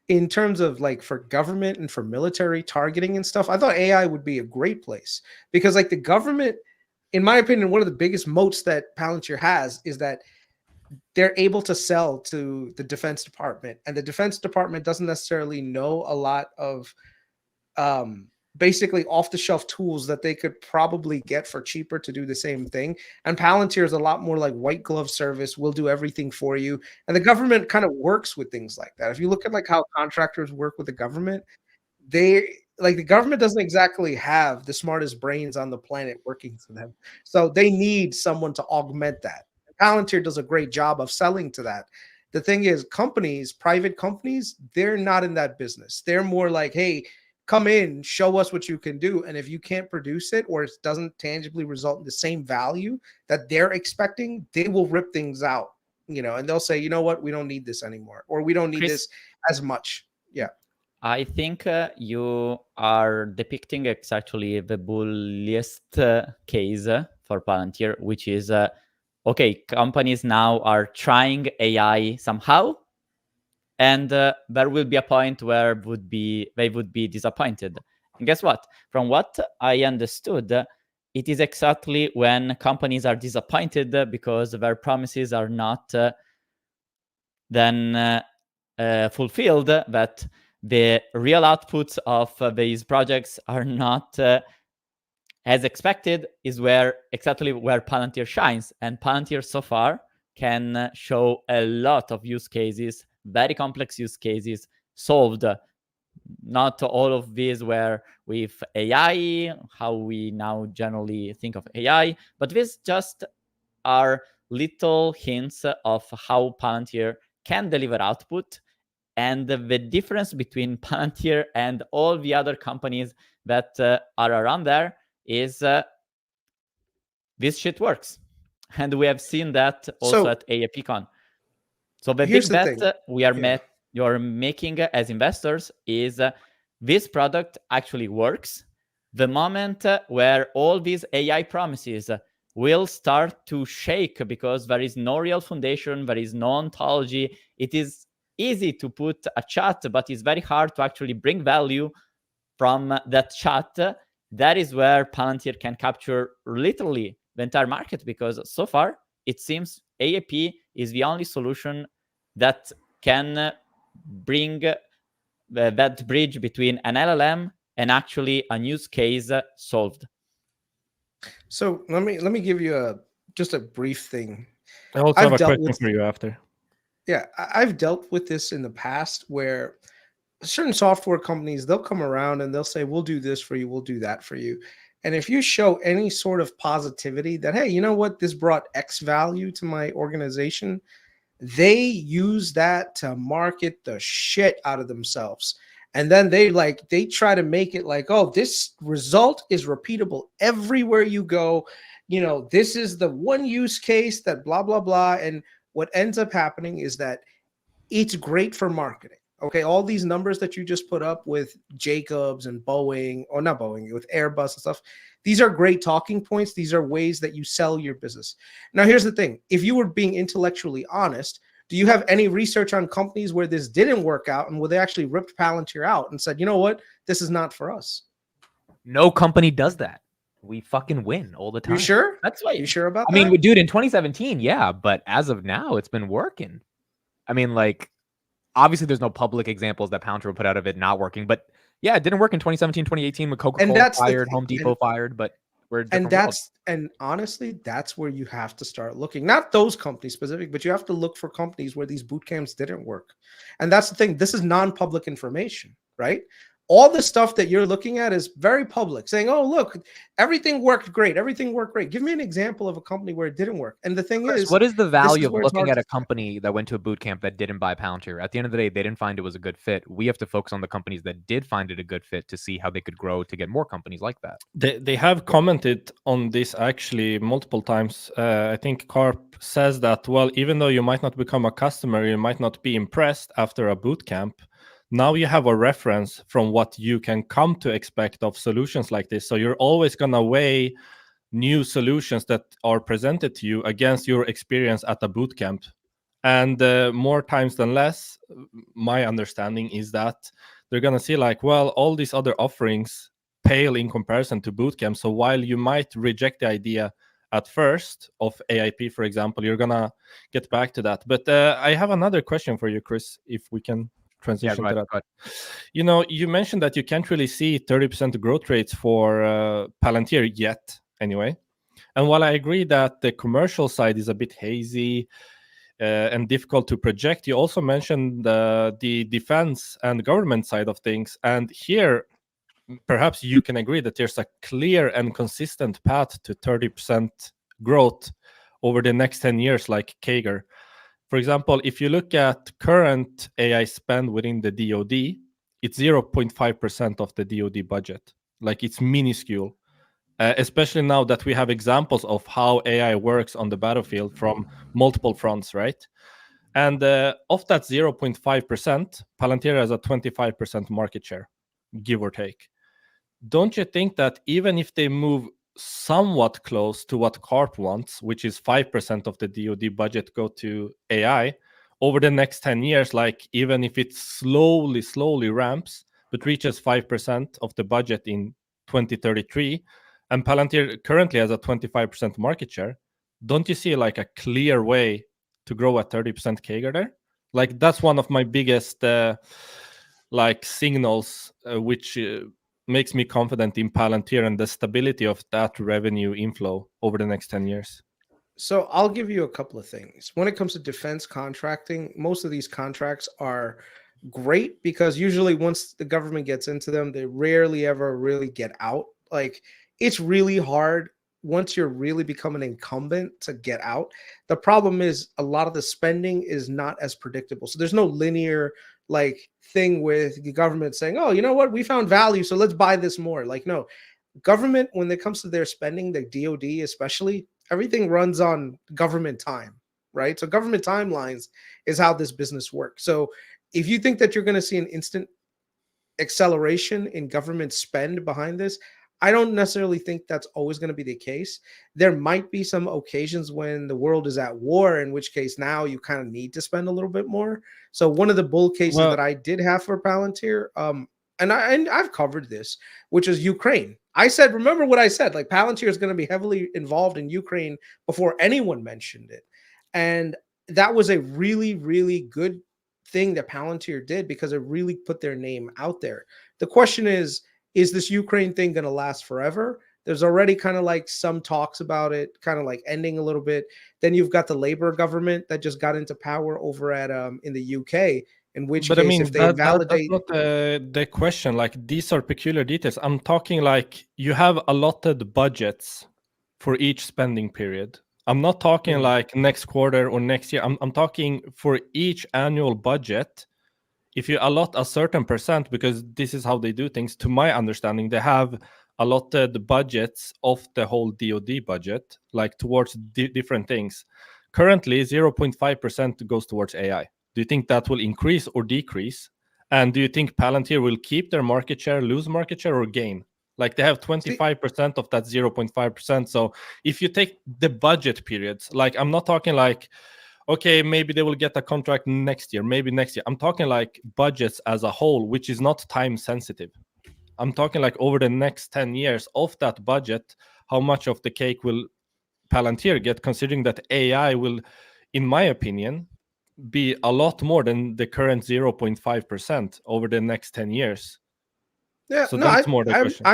in terms of like for government and for military targeting and stuff. I thought AI would be a great place because like the government, in my opinion, one of the biggest moats that Palantir has is that they're able to sell to the Defense Department, and the Defense Department doesn't necessarily know a lot of basically off-the-shelf tools that they could probably get for cheaper to do the same thing. And Palantir is a lot more like white glove service. We'll do everything for you. And the government kind of works with things like that. If you look at like how contractors work with the government, the government doesn't exactly have the smartest brains on the planet working for them. So they need someone to augment that. Palantir does a great job of selling to that. The thing is, companies, private companies, they're not in that business. They're more like, hey, come in, show us what you can do. And if you can't produce it or it doesn't tangibly result in the same value that they're expecting, they will rip things out, and they'll say, you know what, we don't need this anymore, or we don't need Kris, this as much. Yeah. I think you are depicting exactly the bulliest case for Palantir, which is okay, companies now are trying AI somehow, and there will be a point where they would be disappointed. And guess what? From what I understood, it is exactly when companies are disappointed because their promises are not then fulfilled, that the real outputs of these projects are not as expected, is exactly where Palantir shines. And Palantir so far can show a lot of use cases, very complex use cases solved. Not all of these were with AI, how we now generally think of AI, but these just are little hints of how Palantir can deliver output. And the difference between Palantir and all the other companies that are around there is this shit works. And we have seen that also at AAPCon. So the big bet you're making as investors is this product actually works. The moment where all these AI promises will start to shake because there is no real foundation, there is no ontology. It is easy to put a chat, but it's very hard to actually bring value from that chat. That is where Palantir can capture literally the entire market, because so far it seems AAP is the only solution that can bring that bridge between an LLM and actually a use case solved. So let me give you just a brief thing. I also have a question for you after. Yeah, I've dealt with this in the past where certain software companies, they'll come around and they'll say, we'll do this for you, we'll do that for you. And if you show any sort of positivity that, hey, you know what, this brought X value to my organization, they use that to market the shit out of themselves. And then they try to make it like, oh, this result is repeatable everywhere you go. You know, this is the one use case that blah, blah, blah. And what ends up happening is that it's great for marketing. Okay, all these numbers that you just put up with Jacobs and Boeing, or not Boeing, with Airbus and stuff, these are great talking points. These are ways that you sell your business. Now, here's the thing. If you were being intellectually honest, do you have any research on companies where this didn't work out and where they actually ripped Palantir out and said, you know what, this is not for us? No company does that. We fucking win all the time. You sure? That's why. You sure about I that? mean, dude, in 2017, yeah, but as of now, it's been working. I mean, like, obviously there's no public examples that Palantir would put out of it not working, but yeah, it didn't work in 2017, 2018 when Coca-Cola fired, Home Depot fired, but we're a different world. And honestly, that's where you have to start looking. Not those companies specific, but you have to look for companies where these boot camps didn't work. And that's the thing. This is non-public information, right? All the stuff that you're looking at is very public, saying, oh, look, everything worked great. Everything worked great. Give me an example of a company where it didn't work. And the thing Kris, is, what is the value of where it's looking hard at a to- company that went to a boot camp that didn't buy Palantir? At the end of the day, they didn't find it was a good fit. We have to focus on the companies that did find it a good fit to see how they could grow to get more companies like that. They have commented on this actually multiple times. I think Carp says that, well, even though you might not become a customer, you might not be impressed after a boot camp. Now you have a reference from what you can come to expect of solutions like this. So you're always going to weigh new solutions that are presented to you against your experience at a boot camp. And more times than less, my understanding is that they're going to see like, well, all these other offerings pale in comparison to bootcamp. So while you might reject the idea at first of AIP, for example, you're going to get back to that. But I have another question for you, Kris, if we can transition to that. You know, you mentioned that you can't really see 30% growth rates for Palantir yet, anyway. And while I agree that the commercial side is a bit hazy and difficult to project, you also mentioned the defense and government side of things. And here, perhaps you can agree that there's a clear and consistent path to 30% growth over the next 10 years, like CAGR. For example, if you look at current AI spend within the DoD, it's 0.5% of the DoD budget. Like, it's minuscule, especially now that we have examples of how AI works on the battlefield from multiple fronts, right? And of that 0.5%, Palantir has a 25% market share, give or take. Don't you think that even if they move somewhat close to what CARP wants, which is 5% of the DoD budget go to AI, over the next 10 years, like even if it slowly ramps, but reaches 5% of the budget in 2033, and Palantir currently has a 25% market share, don't you see like a clear way to grow at 30% CAGR there? Like, that's one of my biggest like signals, which makes me confident in Palantir and the stability of that revenue inflow over the next 10 years. So I'll give you a couple of things. When it comes to defense contracting, most of these contracts are great because usually once the government gets into them, they rarely ever really get out. Like, it's really hard once you're really become an incumbent to get out. The problem is a lot of the spending is not as predictable. So there's no linear like thing with the government saying, oh, you know what, we found value, so let's buy this more. Like, no, government, when it comes to their spending, the DoD especially, everything runs on government time, right? So government timelines is how this business works. So if you think that you're going to see an instant acceleration in government spend behind this, I don't necessarily think that's always going to be the case. There might be some occasions when the world is at war, in which case now you kind of need to spend a little bit more. So one of the bull cases that I did have for Palantir, and I've covered this, which is Ukraine. I said, remember what I said, like Palantir is going to be heavily involved in Ukraine before anyone mentioned it. And that was a really, really good thing that Palantir did because it really put their name out there. The question is this Ukraine thing going to last forever? There's already kind of like some talks about it, kind of like ending a little bit. Then you've got the Labour government that just got into power over at in the UK, In which But I case, mean, if they that's validate, not the question. Like, these are peculiar details. I'm talking like you have allotted budgets for each spending period. I'm not talking like next quarter or next year. I'm talking for each annual budget. If you allot a certain percent, because this is how they do things, to my understanding, they have allotted budgets of the whole DoD budget, like towards different things. Currently, 0.5% goes towards AI. Do you think that will increase or decrease? And do you think Palantir will keep their market share, lose market share, or gain? Like, they have 25% of that 0.5%. So if you take the budget periods, like, I'm not talking like, okay, maybe they will get a contract next year, maybe next year. I'm talking like budgets as a whole, which is not time sensitive. I'm talking like over the next 10 years of that budget, how much of the cake will Palantir get, considering that AI will, in my opinion, be a lot more than the current 0.5% over the next 10 years. yeah, So no, that's more the question.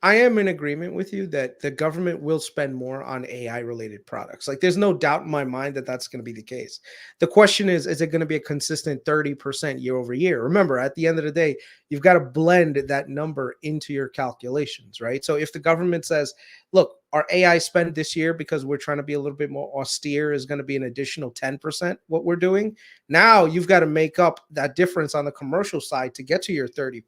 I am in agreement with you that the government will spend more on AI related products. Like, there's no doubt in my mind that that's going to be the case. The question is it going to be a consistent 30% year over year? Remember, at the end of the day, you've got to blend that number into your calculations, right? So if the government says, look, our AI spend this year, because we're trying to be a little bit more austere, is going to be an additional 10% what we're doing. Now you've got to make up that difference on the commercial side to get to your 30%,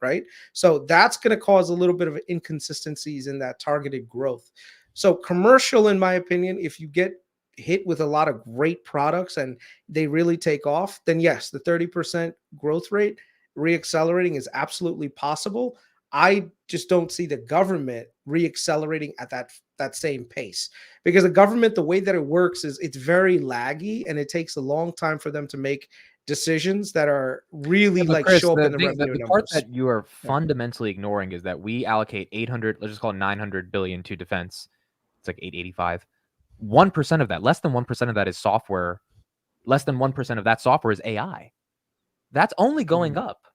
right? So that's going to cause a little bit of inconsistencies in that targeted growth. So commercial, in my opinion, if you get hit with a lot of great products and they really take off, then yes, the 30% growth rate reaccelerating is absolutely possible. I just don't see the government reaccelerating at that same pace, because the government, the way that it works is it's very laggy and it takes a long time for them to make decisions that are really like Kris, show up the in the thing- revenue the numbers. part that you are fundamentally ignoring is that we allocate 800, let's just call it 900 billion to defense. It's like 885. 1% of that, less than 1% of that is software. Less than 1% of that software is AI. That's only going up.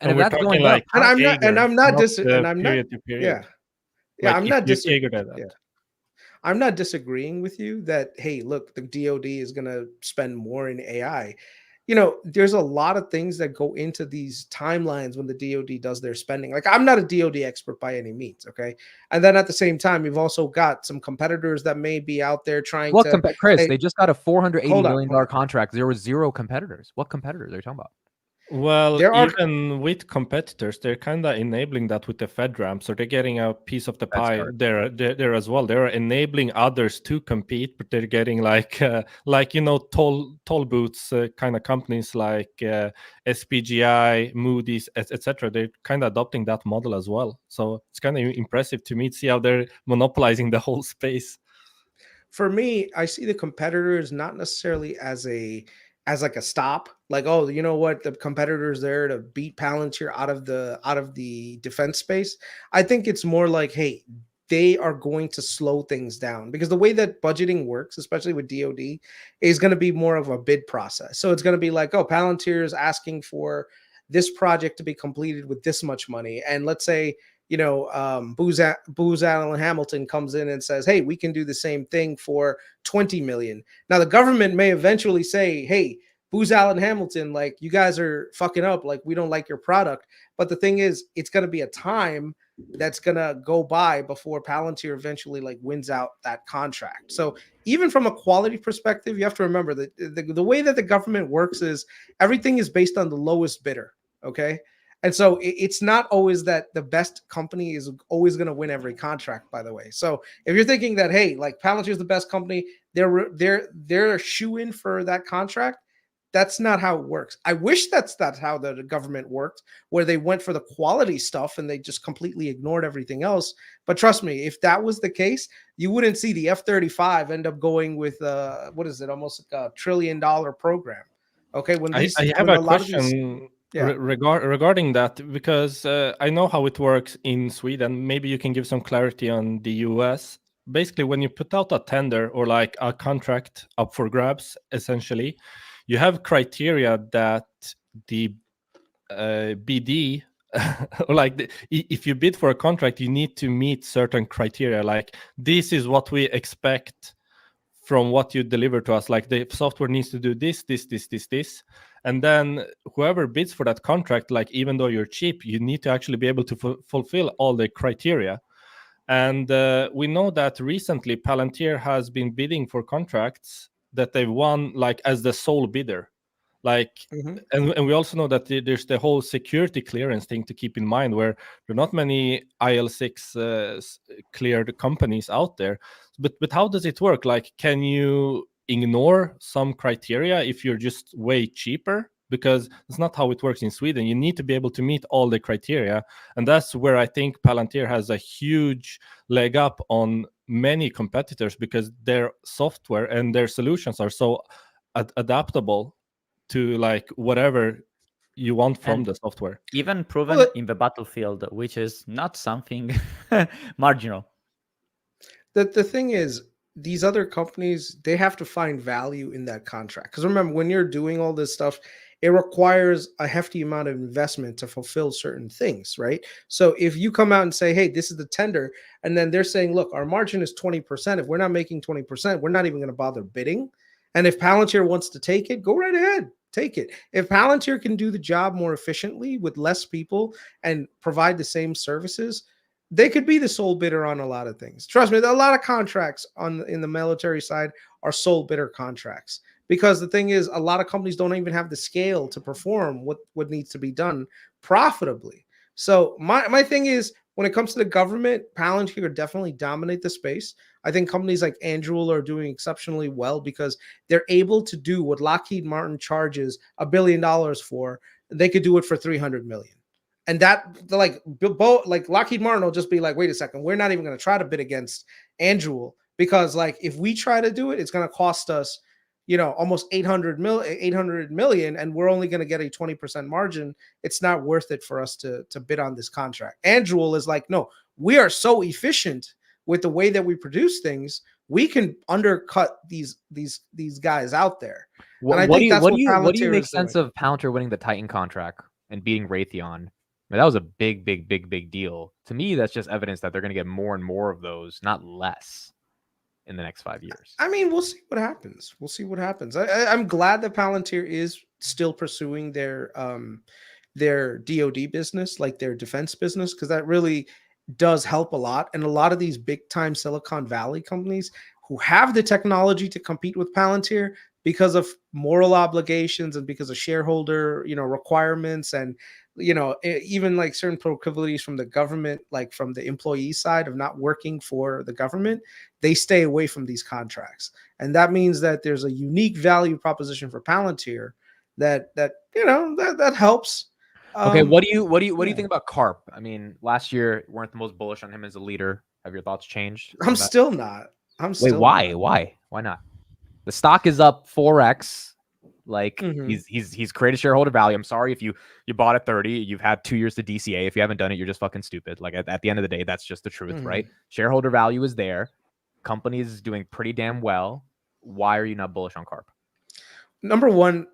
And if we're that's talking going like up, And I'm not period to period. yeah, Like, I'm if not you figure that out. yeah. I'm not disagreeing with you that, hey, look, the DoD is going to spend more in AI. You know, there's a lot of things that go into these timelines when the DoD does their spending. Like, I'm not a DoD expert by any means, okay? And then at the same time, you've also got some competitors that may be out there trying to. Chris, hey, they just got a $480 million hold on. contract. There were 0 competitors. What competitors are you talking about? Well, There are- even with competitors, they're kind of enabling that with the FedRAMP, so they're getting a piece of the That's pie right. there as well. They're enabling others to compete, but they're getting like toll booths kind of companies like SPGI, Moody's, etc. They're kind of adopting that model as well. So it's kind of impressive to me to see how they're monopolizing the whole space. For me, I see the competitors not necessarily as like a stop, like, oh, you know what, the competitors there to beat Palantir out of the defense space. I think it's more like, hey, they are going to slow things down, because the way that budgeting works, especially with DoD, is going to be more of a bid process. So it's going to be like, oh, Palantir is asking for this project to be completed with this much money, and let's say, you know, Booz Allen Hamilton comes in and says, hey, we can do the same thing for 20 million. Now, the government may eventually say, hey, Booz Allen Hamilton, like, you guys are fucking up. Like, we don't like your product. But the thing is, it's going to be a time that's going to go by before Palantir eventually like wins out that contract. So even from a quality perspective, you have to remember that the way that the government works is everything is based on the lowest bidder. Okay. And so it's not always that the best company is always going to win every contract, by the way. So if you're thinking that, hey, like, Palantir is the best company, they're a shoe-in for that contract, that's not how it works. I wish that's how the government worked, where they went for the quality stuff and they just completely ignored everything else. But trust me, if that was the case, you wouldn't see the F-35 end up going with what is it, almost like $1 trillion program. Okay, when I have a question. Regarding that, because I know how it works in Sweden. Maybe you can give some clarity on the US. Basically, when you put out a tender or like a contract up for grabs, essentially, you have criteria that the BD, or like if you bid for a contract, you need to meet certain criteria. Like, this is what we expect from what you deliver to us. Like the software needs to do this, and then whoever bids for that contract, like even though you're cheap, you need to actually be able to fulfill all the criteria. And we know that recently Palantir has been bidding for contracts that they've won like as the sole bidder. Like, and we also know that there's the whole security clearance thing to keep in mind, where there are not many IL6 cleared companies out there. But how does it work? Like, can you ignore some criteria if you're just way cheaper? Because it's not how it works in Sweden. You need to be able to meet all the criteria, and that's where I think Palantir has a huge leg up on many competitors, because their software and their solutions are so adaptable to like whatever you want from And the software. Even proven Well, in the battlefield, which is not something marginal. the thing is, these other companies, they have to find value in that contract. Because remember, when you're doing all this stuff, it requires a hefty amount of investment to fulfill certain things, right? So if you come out and say, hey, this is the tender, and then they're saying, look, our margin is 20%. If we're not making 20%, we're not even going to bother bidding. And if Palantir wants to take it, go right ahead, take it. If Palantir can do the job more efficiently with less people and provide the same services, they could be the sole bidder on a lot of things. Trust me, a lot of contracts in the military side are sole bidder contracts, because the thing is, a lot of companies don't even have the scale to perform what needs to be done profitably. So my thing is, when it comes to the government, Palantir definitely dominate the space. I think companies like Anduril are doing exceptionally well because they're able to do what Lockheed Martin charges $1 billion for. They could do it for 300 million. And that, like Lockheed Martin will just be like, wait a second, we're not even going to try to bid against Anduril, because like if we try to do it, it's going to cost us, almost 800 million, and we're only going to get a 20% margin. It's not worth it for us to bid on this contract. Anduril is like, no, we are so efficient with the way that we produce things, we can undercut these guys out there. What do you make sense of Palantir winning the Titan contract and beating Raytheon? I mean, that was a big deal. To me, that's just evidence that they're going to get more and more of those, not less, in the next 5 years. I mean, we'll see what happens. I'm glad that Palantir is still pursuing their DoD business, like their defense business, because that really does help a lot. And a lot of these big time Silicon Valley companies who have the technology to compete with Palantir, because of moral obligations and because of shareholder, requirements, and even like certain proclivities from the government, like from the employee side of not working for the government, they stay away from these contracts. And that means that there's a unique value proposition for Palantir that helps. Okay, what do you think about Karp? I mean, last year weren't the most bullish on him as a leader. Have your thoughts changed? I'm still not. Why? Why not? The stock is up 4x. Like he's created shareholder value. I'm sorry if you bought at 30, you've had 2 years to DCA. If you haven't done it, you're just fucking stupid. Like at the end of the day, that's just the truth, right? Shareholder value is there. Company is doing pretty damn well. Why are you not bullish on Karp? Number one,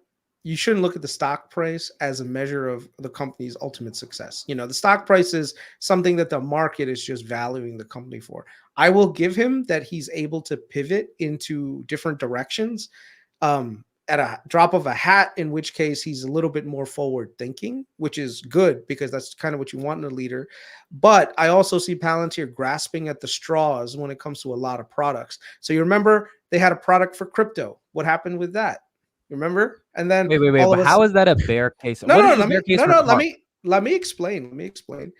you shouldn't look at the stock price as a measure of the company's ultimate success. The stock price is something that the market is just valuing the company for. I will give him that he's able to pivot into different directions at a drop of a hat, in which case he's a little bit more forward thinking, which is good because that's kind of what you want in a leader. But I also see Palantir grasping at the straws when it comes to a lot of products. So you remember they had a product for crypto. What happened with that? Remember? And then wait. But how is that a bear case? Let me explain.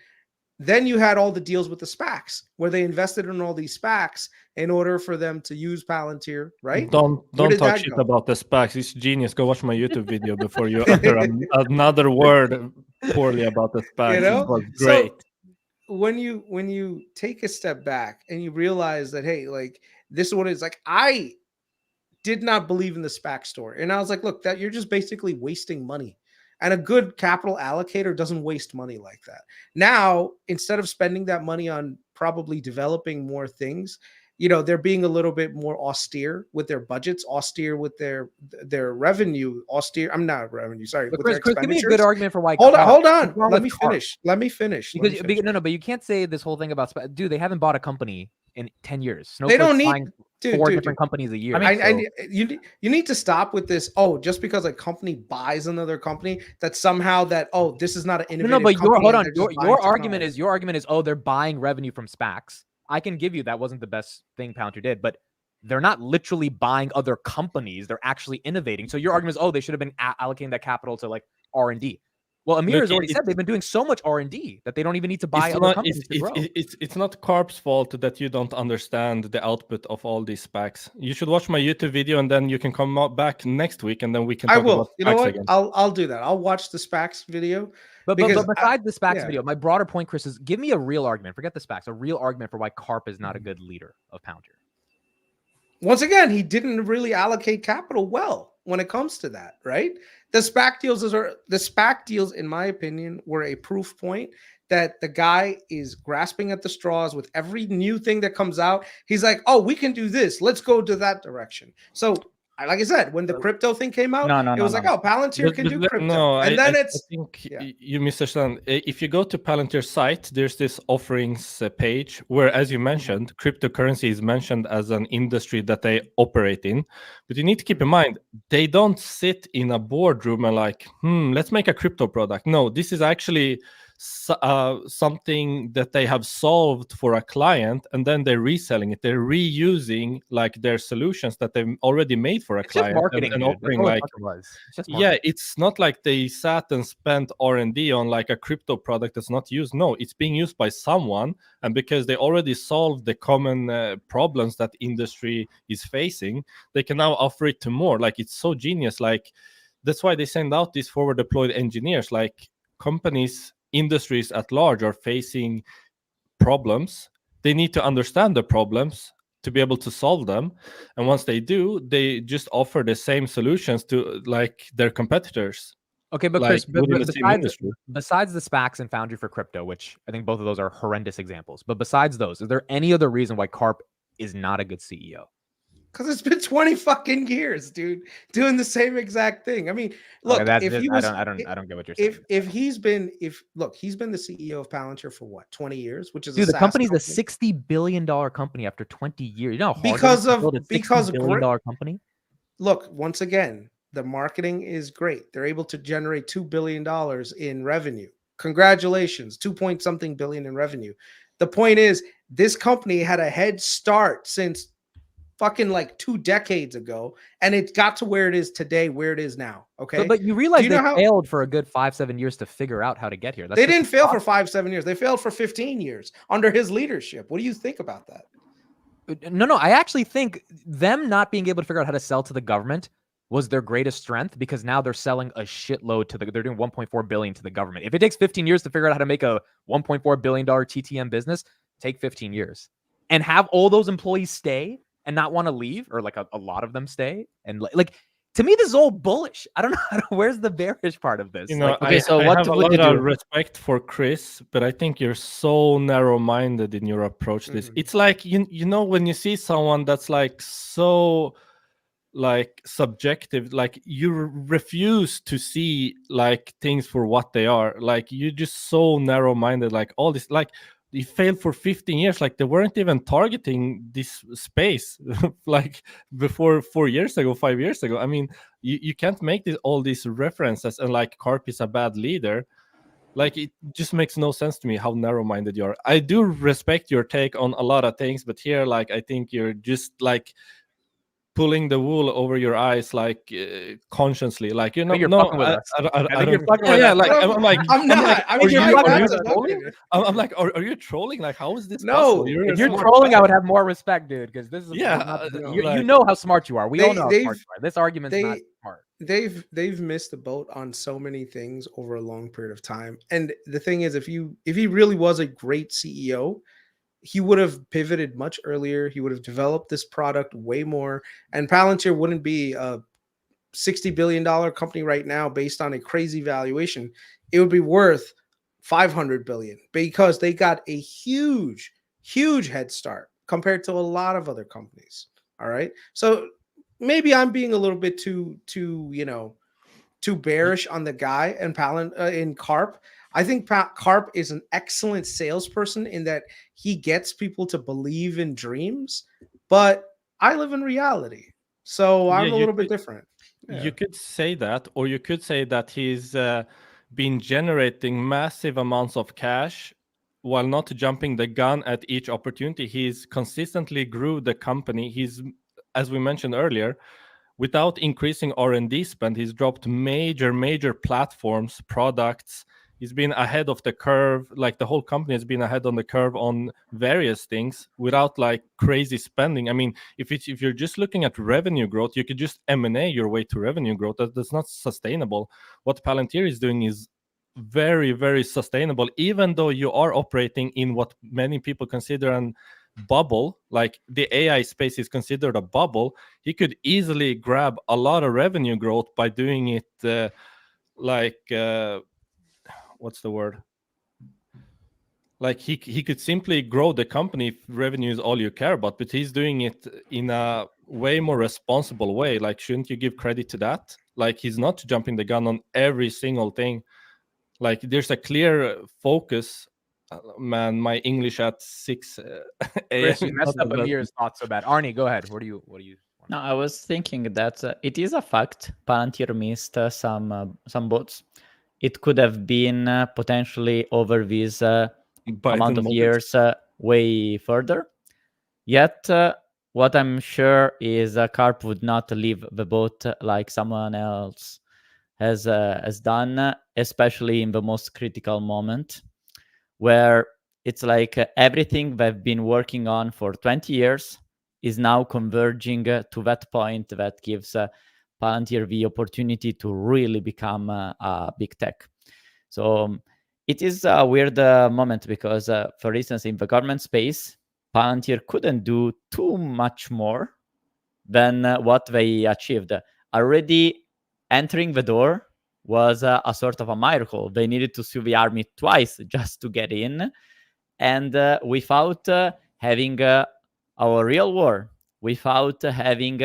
Then you had all the deals with the SPACs, where they invested in all these SPACs in order for them to use Palantir, right? Don't talk shit about the SPACs. It's genius. Go watch my YouTube video before you utter another word poorly about the SPACs. It was great. So when you take a step back and you realize that, hey, like this is what it's like, I did not believe in the SPAC story. And I was like, look, that you're just basically wasting money. And a good capital allocator doesn't waste money like that. Now, instead of spending that money on probably developing more things, they're being a little bit more austere with their budgets, austere with their revenue, austere. I'm not revenue, sorry. But Kris, give me a good argument for why. Hold on. Let me finish. But you can't say this whole thing about, dude, they haven't bought a company in 10 years. They don't need. 4 different companies a year. You need to stop with this. Oh, just because a company buys another company, that somehow this is not an innovative. No, but company your argument is oh, they're buying revenue from SPACs. I can give you that wasn't the best thing Palantir did, but they're not literally buying other companies. They're actually innovating. So your argument is, oh, they should have been allocating that capital to like R&D. Well, Amir has already said they've been doing so much R&D that they don't even need to buy other companies to grow. It's not Carp's fault that you don't understand the output of all these SPACs. You should watch my YouTube video and then you can come back next week and then we can talk about SPACs. You know what? Again. I'll do that. I'll watch the SPACs video. But besides the SPACs video, my broader point, Kris, is give me a real argument. Forget the SPACs. A real argument for why Carp is not a good leader of Palantir. Once again, he didn't really allocate capital well when it comes to that, right? The SPAC deals, in my opinion, were a proof point that the guy is grasping at the straws with every new thing that comes out. He's like, oh, we can do this. Let's go to that direction. So, like I said, when the crypto thing came out, it was like, oh, Palantir can do crypto. No, and then I think you misunderstand. If you go to Palantir's site, there's this offerings page where, as you mentioned, cryptocurrency is mentioned as an industry that they operate in. But you need to keep in mind, they don't sit in a boardroom and like, let's make a crypto product. No, this is actually something that they have solved for a client, and then they're reselling it. They're reusing like their solutions that they've already made for a client, and offering like, it's not like they sat and spent R&D on like a crypto product that's not used. No, it's being used by someone, and because they already solved the common problems that industry is facing, they can now offer it to more. Like, it's so genius. Like, that's why they send out these forward deployed engineers. Like, companies, industries at large are facing problems. They need to understand the problems to be able to solve them, and once they do, they just offer the same solutions to like their competitors. Okay, but Kris, besides the SPACs and Foundry for crypto, which I think both of those are horrendous examples, but besides those, is there any other reason why Carp is not a good CEO? Because it's been 20 fucking years, dude, doing the same exact thing. I mean, look, I don't get what you're saying. He's been the CEO of Palantir for what, 20 years, which is the company's a $60 billion company after 20 years. You know how hard because $60 billion company. Look, once again, the marketing is great. They're able to generate $2 billion in revenue. Congratulations, 2-point-something billion in revenue. The point is, this company had a head start since fucking like 2 decades ago, and it got to where it is today, where it is now. Okay, but you realize they failed for a good 5-7 years to figure out how to get here. They didn't fail for 5-7 years. They failed for 15 years under his leadership. What do you think about that? No, I actually think them not being able to figure out how to sell to the government was their greatest strength, because now they're selling a shitload they're doing 1.4 billion to the government. If it takes 15 years to figure out how to make a 1.4 billion dollar TTM business, take 15 years and have all those employees stay and not want to leave, or like a lot of them stay. And like, to me, this is all bullish. I don't know. Where's the bearish part of this? You know, I have a lot of respect for Kris, but I think you're so narrow-minded in your approach to this. It's like, you know, when you see someone that's like so like subjective, like you refuse to see like things for what they are. Like, you're just so narrow-minded, like all this, like, they failed for 15 years. Like, they weren't even targeting this space like before 4 years ago, 5 years ago. I mean, you can't make all these references and like Carp is a bad leader. Like, it just makes no sense to me how narrow-minded you are. I do respect your take on a lot of things, but here, like, I think you're just like pulling the wool over your eyes, like consciously, like, you know, you're fucking with us. I think you're fucking with us. Like, I'm like, I'm not. Are you trolling? I'm like, are you trolling? Like, how is this possible? If you're trolling, I would have more respect, dude, because this is you know how smart you are. We all know how smart you are. This argument's not smart. They've missed the boat on so many things over a long period of time. And the thing is, if he really was a great CEO, he would have pivoted much earlier. He would have developed this product way more, and Palantir wouldn't be a $60 billion company right now based on a crazy valuation. It would be worth $500 billion because they got a huge head start compared to a lot of other companies. All right. So maybe I'm being a little bit too bearish on the guy and in Carp. I think Carp is an excellent salesperson in that he gets people to believe in dreams, but I live in reality, so Yeah, I'm a you little bit could different. Yeah. you could say that, or you could say that he's been generating massive amounts of cash while not jumping the gun at each opportunity. He's consistently grew the company. He's, as we mentioned earlier, without increasing R&D spend, he's dropped major platforms, products. He's been ahead of the curve. Like the whole company has been ahead on the curve on various things without like crazy spending. I mean, if you're just looking at revenue growth, you could just M&A your way to revenue growth. That's not sustainable. What Palantir is doing is very sustainable, even though you are operating in what many people consider an bubble. Like the AI space is considered a bubble. He could easily grab a lot of revenue growth by doing it what's the word, like he could simply grow the company if revenue is all you care about, but he's doing it in a way more responsible way. Like, shouldn't you give credit to that? Like, he's not jumping the gun on every single thing. Like, there's a clear focus. Man, my English at 6 Kris, a.m. you is messed not up the best. Amir's thoughts so bad. Arnie, go ahead. What do you No, I was thinking that it is a fact Palantir missed some boats. It could have been potentially over this By amount the of knowledge. years way further. Yet, what I'm sure is Carp would not leave the boat like someone else has done, especially in the most critical moment, where it's like everything they've been working on for 20 years is now converging to that point that gives Palantir the opportunity to really become a big tech. So it is a weird moment because, for instance, in the government space, Palantir couldn't do too much more than what they achieved. Already entering the door was a sort of a miracle. They needed to sue the army twice just to get in. And without having our real war, without having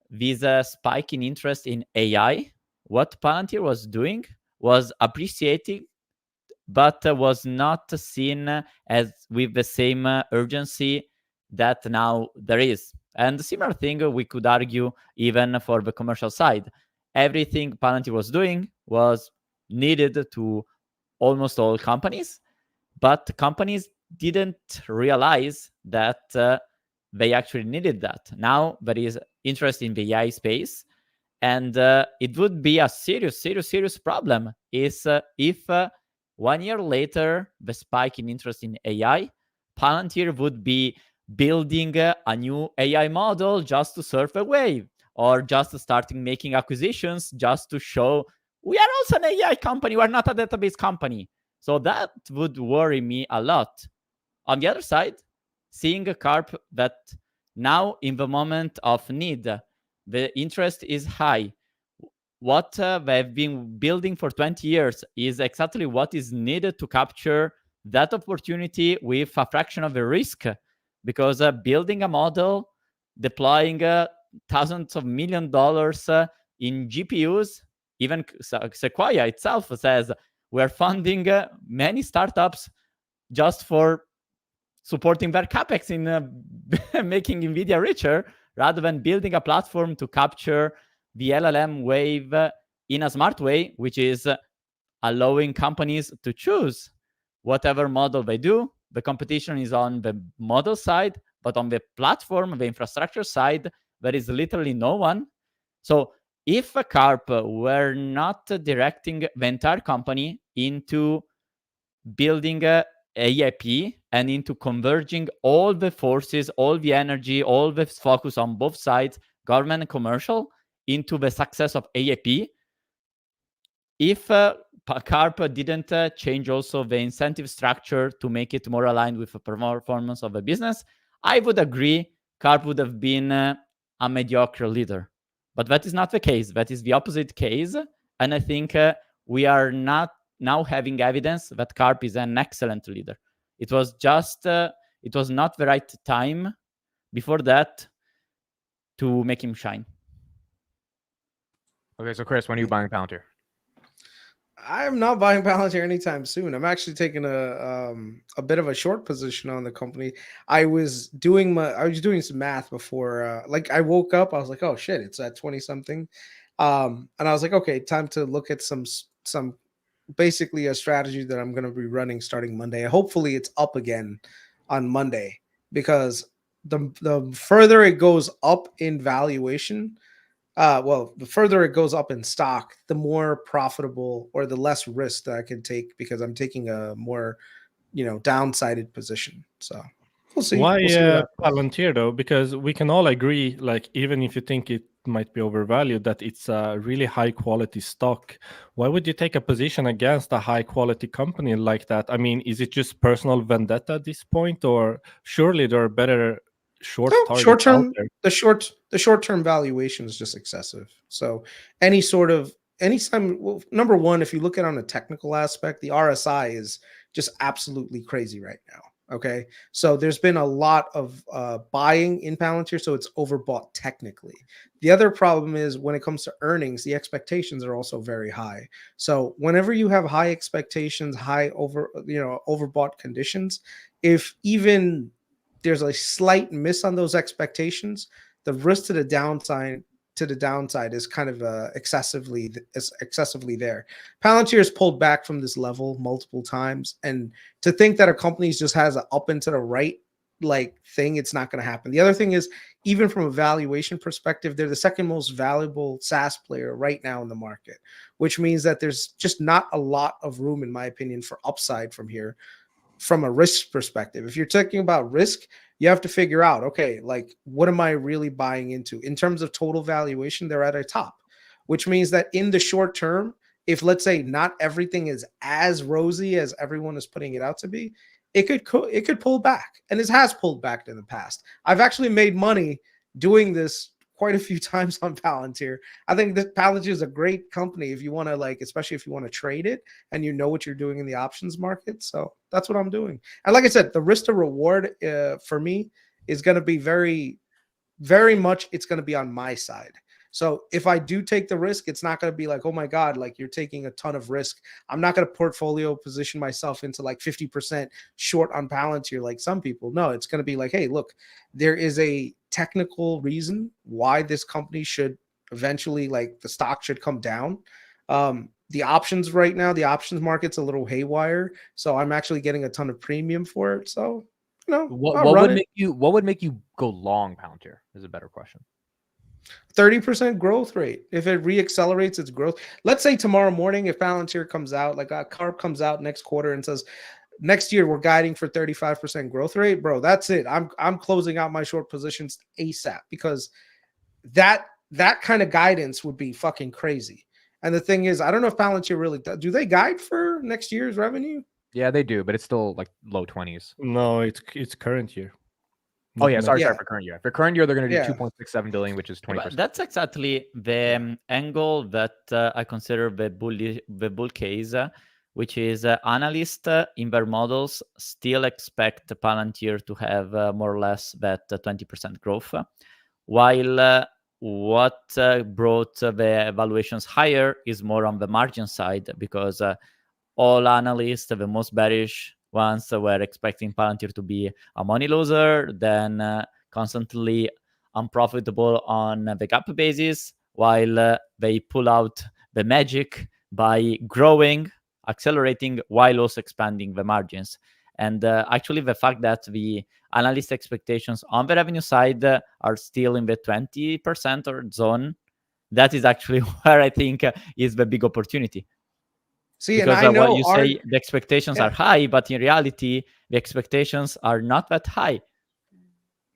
this spike in interest in AI, what Palantir was doing was appreciating, but was not seen as with the same urgency that now there is. And similar thing we could argue even for the commercial side. Everything Palantir was doing was needed to almost all companies, but companies didn't realize that they actually needed that. Now there is interest in the AI space, and it would be a serious problem is if 1 year later the spike in interest in AI, Palantir would be building a new AI model just to surf a wave, or just starting making acquisitions just to show we are also an AI company, we're not a database company. So that would worry me a lot. On the other side, seeing a Carp that now in the moment of need, the interest is high. What they've been building for 20 years is exactly what is needed to capture that opportunity with a fraction of the risk. Because building a model, deploying thousands of $1 million in GPUs, even Sequoia itself says we're funding many startups just for supporting their capex in making NVIDIA richer, rather than building a platform to capture the LLM wave in a smart way, which is allowing companies to choose whatever model they do. The competition is on the model side, but on the platform, the infrastructure side, there is literally no one. So if a Carp were not directing the entire company into building a AIP and into converging all the forces, all the energy, all the focus on both sides, government and commercial, into the success of AIP, if Carp didn't change also the incentive structure to make it more aligned with the performance of the business, I would agree Carp would have been a mediocre leader. But that is not the case. That is the opposite case. And I think we are not now having evidence that Carp is an excellent leader. It was just, it was not the right time before that to make him shine. Okay, so Kris, when are you buying Palantir? I'm not buying Palantir anytime soon. I'm actually taking a bit of a short position on the company. I was doing some math before. Like I woke up, I was like, oh shit, it's at 20 something, and I was like, okay, time to look at some basically a strategy that I'm going to be running starting Monday. Hopefully, it's up again on Monday because the further it goes up in valuation, well, the further it goes up in stock, the more profitable or the less risk that I can take because I'm taking a more, downsided position. So we'll see. Why We'll see what happens. Palantir though? Because we can all agree, like even if you think it might be overvalued, that it's a really high quality stock. Why would you take a position against a high quality company like that? I mean, is it just personal vendetta at this point, or surely there are better short No, targets short out term, there? the short term valuation is just excessive. So anytime, well, number one, if you look at it on a technical aspect, the RSI is just absolutely crazy right now. Okay, so there's been a lot of buying in Palantir, so it's overbought technically. The other problem is when it comes to earnings, the expectations are also very high. So whenever you have high expectations, overbought conditions, if even there's a slight miss on those expectations, the risk to the downside is kind of excessively there. Palantir has pulled back from this level multiple times, and to think that a company just has an up and to the right like thing, it's not going to happen. The other thing is, even from a valuation perspective, they're the second most valuable SaaS player right now in the market, which means that there's just not a lot of room, in my opinion, for upside from here. From a risk perspective, if you're talking about risk, you have to figure out, okay, like what am I really buying into in terms of total valuation? They're at a top, which means that in the short term, if let's say not everything is as rosy as everyone is putting it out to be, it could pull back, and it has pulled back in the past. I've actually made money doing this quite a few times on Palantir. I think that Palantir is a great company if you want to, like, especially if you want to trade it and you know what you're doing in the options market. So that's what I'm doing. And like I said, the risk to reward for me is going to be very, very much, it's going to be on my side. So if I do take the risk, it's not going to be like, oh my God, like you're taking a ton of risk. I'm not going to portfolio position myself into like 50% short on Palantir like some people. No, it's going to be like, hey, look, there is a technical reason why this company should eventually, like the stock should come down. The options right now, the options market's a little haywire. So I'm actually getting a ton of premium for it. So, what would make you go long Palantir is a better question. 30% growth rate. If it reaccelerates its growth, let's say tomorrow morning, if Palantir comes out, like a CARP comes out next quarter and says, next year we're guiding for 35% growth rate, bro, that's it. I'm closing out my short positions ASAP, because that kind of guidance would be fucking crazy. And the thing is, I don't know if Palantir really do they guide for next year's revenue? Yeah, they do, but it's still like low 20s. No, it's current year. Oh yeah, sorry, Yeah. for current year. For current year, they're going to do Yeah. 2.67 billion, which is 20%. But that's exactly the angle that I consider the bull case, which is analysts in their models still expect Palantir to have more or less that 20% growth, while what brought the valuations higher is more on the margin side, because all analysts, the most bearish ones, were expecting Palantir to be a money loser, then constantly unprofitable on the gap basis, while they pull out the magic by growing, accelerating, while also expanding the margins. And actually, the fact that the analyst expectations on the revenue side are still in the 20% or zone, that is actually where I think is the big opportunity. See, Because and I know what you say, the expectations are high, but in reality, the expectations are not that high.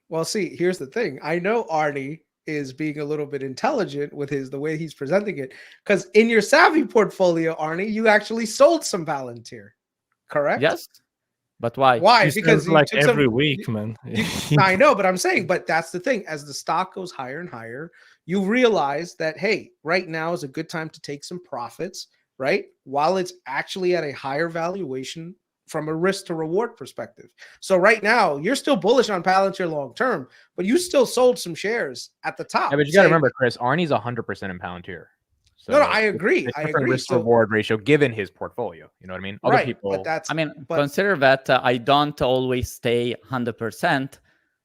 Well, see, here's the thing. I know Arnie is being a little bit intelligent with the way he's presenting it, because in your Savvy portfolio, Arnie, you actually sold some Palantir, correct? Yes, but why? Why? He Because sells you like took every some, week, man. I know, but I'm saying, but that's the thing. As the stock goes higher and higher, you realize that, hey, right now is a good time to take some profits, right? While it's actually at a higher valuation from a risk to reward perspective. So right now, you're still bullish on Palantir long term, but you still sold some shares at the top. Yeah, but you got to remember, Chris, Arnie's 100% in Palantir. So No, I agree. it's I different agree. risk So, reward ratio given his portfolio. You know what I mean? Other right, people. but that's I mean, but consider that I don't always stay 100%.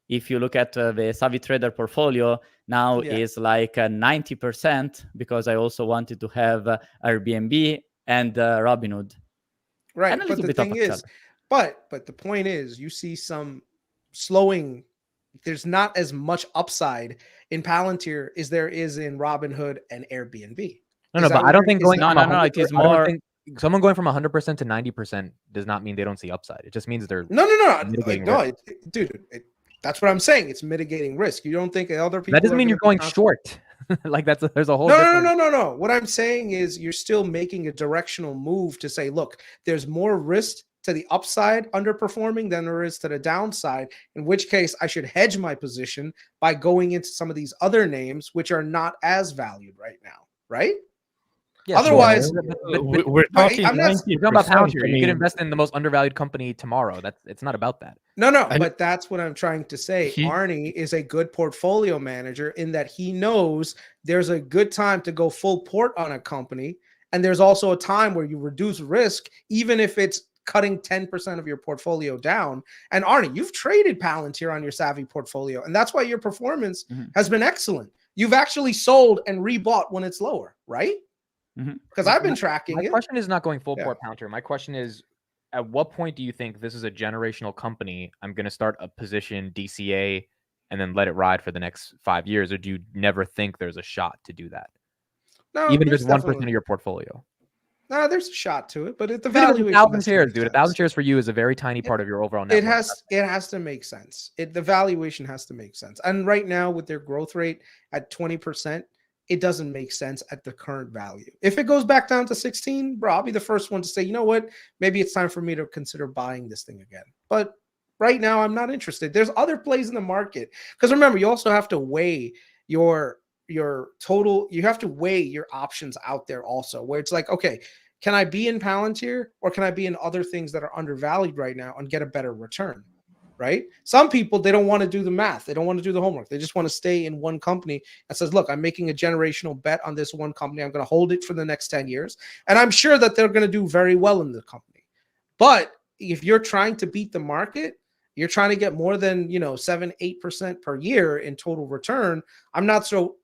If you look at the Savvy Trader portfolio, now Yeah. is like 90% because I also wanted to have Airbnb and Robinhood. right. And a But little the bit of thing Excel. is, but the point is, you see some slowing. There's not as much upside in Palantir as there is in Robinhood and Airbnb. No, but I don't think going No, from no, no, 100 it is I don't more- think someone going from 100% to 90% does not mean they don't see upside. It just means they're No, mitigating no, risk. dude. That's what I'm saying. It's mitigating risk. You don't think other people? That doesn't are mean gonna you're be going constant- short. Like there's a whole No, different. no. What I'm saying is you're still making a directional move to say, look, there's more risk to the upside underperforming than there is to the downside, in which case I should hedge my position by going into some of these other names, which are not as valued right now, right? Yeah, Otherwise- sure. But We're but talking I'm not- 90%. you're talking about Palantir. I You could mean, invest in the most undervalued company tomorrow. It's not about that. No, I- but that's what I'm trying to say. Arnie is a good portfolio manager in that he knows there's a good time to go full port on a company. And there's also a time where you reduce risk, even if it's cutting 10% of your portfolio down. And Arnie, you've traded Palantir on your Savvy portfolio, and that's why your performance has been excellent. You've actually sold and rebought when it's lower, right? Because I've been tracking My it. question is not going full Yeah. port Palantir. My question is, at what point do you think this is a generational company? I'm going to start a position DCA and then let it ride for the next 5 years, or do you never think there's a shot to do that, No, even if there's it's 1% definitely- of your portfolio? No, there's a shot to it, but the Even if it's valuation 1,000 has to shares, make dude. sense. 1,000 shares for you is a very tiny part of your overall net It worth. has to make sense. The valuation has to make sense. And right now, with their growth rate at 20%, it doesn't make sense at the current value. If it goes back down to 16, bro, I'll be the first one to say, you know what? Maybe it's time for me to consider buying this thing again. But right now, I'm not interested. There's other plays in the market. Because remember, you also have to weigh your total, you have to weigh your options out there also, where it's like, okay, can I be in Palantir or can I be in other things that are undervalued right now and get a better return? Right? Some people, they don't want to do the math. They don't want to do the homework. They just want to stay in one company that says, look, I'm making a generational bet on this one company. I'm going to hold it for the next 10 years. And I'm sure that they're going to do very well in the company. But if you're trying to beat the market, you're trying to get more than 7-8% per year in total return. I'm not so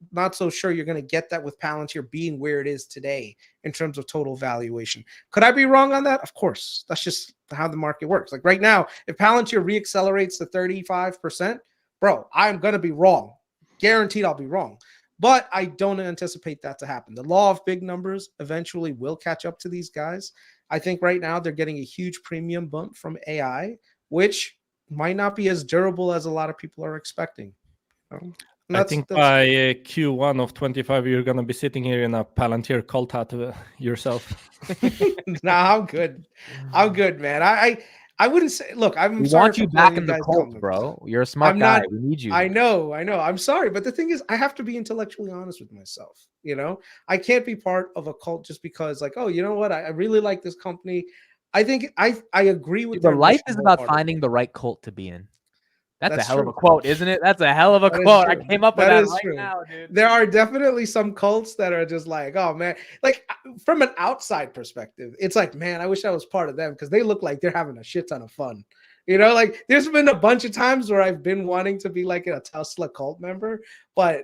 sure you're going to get that with Palantir being where it is today in terms of total valuation. Could I be wrong on that? Of course. That's just how the market works. Like right now, if Palantir reaccelerates to 35%, bro, I'm going to be wrong. Guaranteed I'll be wrong. But I don't anticipate that to happen. The law of big numbers eventually will catch up to these guys. I think right now they're getting a huge premium bump from AI, which might not be as durable as a lot of people are expecting. I think by Q1 of 25, you're going to be sitting here in a Palantir cult hat yourself. Nah, I'm good. I'm good, man. I wouldn't say. Look, I'm We sorry want you for back calling in the guys cult, cult bro. You're a smart I'm guy. not- We need you. I know. I'm sorry, but the thing is, I have to be intellectually honest with myself. I can't be part of a cult just because, like, oh, you know what? I really like this company. I think I agree with The their life mission is about wholeheartedly. finding the right cult to be in. That's a That's hell of a true. quote, isn't it? That's a hell of a That is quote. I true. came up with That that is right true. now, dude. There are definitely some cults that are just like, oh man, like from an outside perspective, it's like, man, I wish I was part of them because they look like they're having a shit ton of fun. Like there's been a bunch of times where I've been wanting to be like a Tesla cult member, but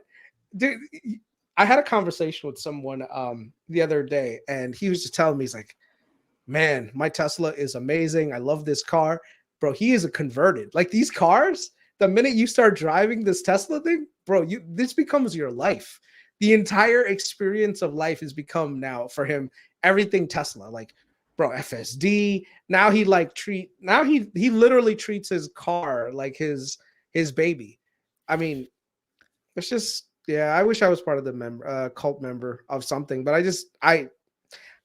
dude, I had a conversation with someone the other day, and he was just telling me, he's like, man, my Tesla is amazing. I love this car. Bro, he is a converted. Like these cars, the minute you start driving this Tesla thing, bro, this becomes your life. The entire experience of life has become now for him everything Tesla. Like, bro, FSD. Now he he literally treats his car like his baby. I mean, it's just I wish I was part of the cult member of something, but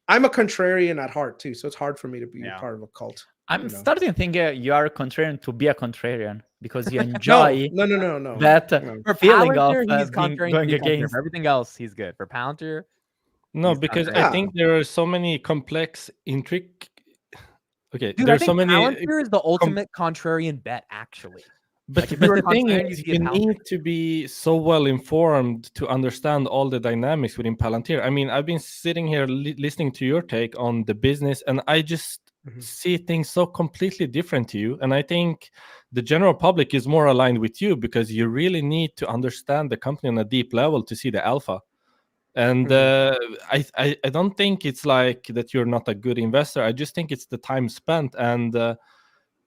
I'm a contrarian at heart too, so it's hard for me to be a part of a cult. I'm starting to think you are a contrarian to be a contrarian because you enjoy no. that For feeling of Palantir, he's going contrarian to be contrarian. against. For everything else, he's good. For Palantir, No, he's because contrarian. I think there are so many complex, intricate. Okay, Dude, I there's think so many. Palantir is the ultimate contrarian bet, actually. But, Like, if but you were the thing contrarian, is, you'd be you a Palantir. need to be so well informed to understand all the dynamics within Palantir. I mean, I've been sitting here listening to your take on the business, and I just see things so completely different to you. And I think the general public is more aligned with you because you really need to understand the company on a deep level to see the alpha. And I don't think it's like that you're not a good investor. I just think it's the time spent. And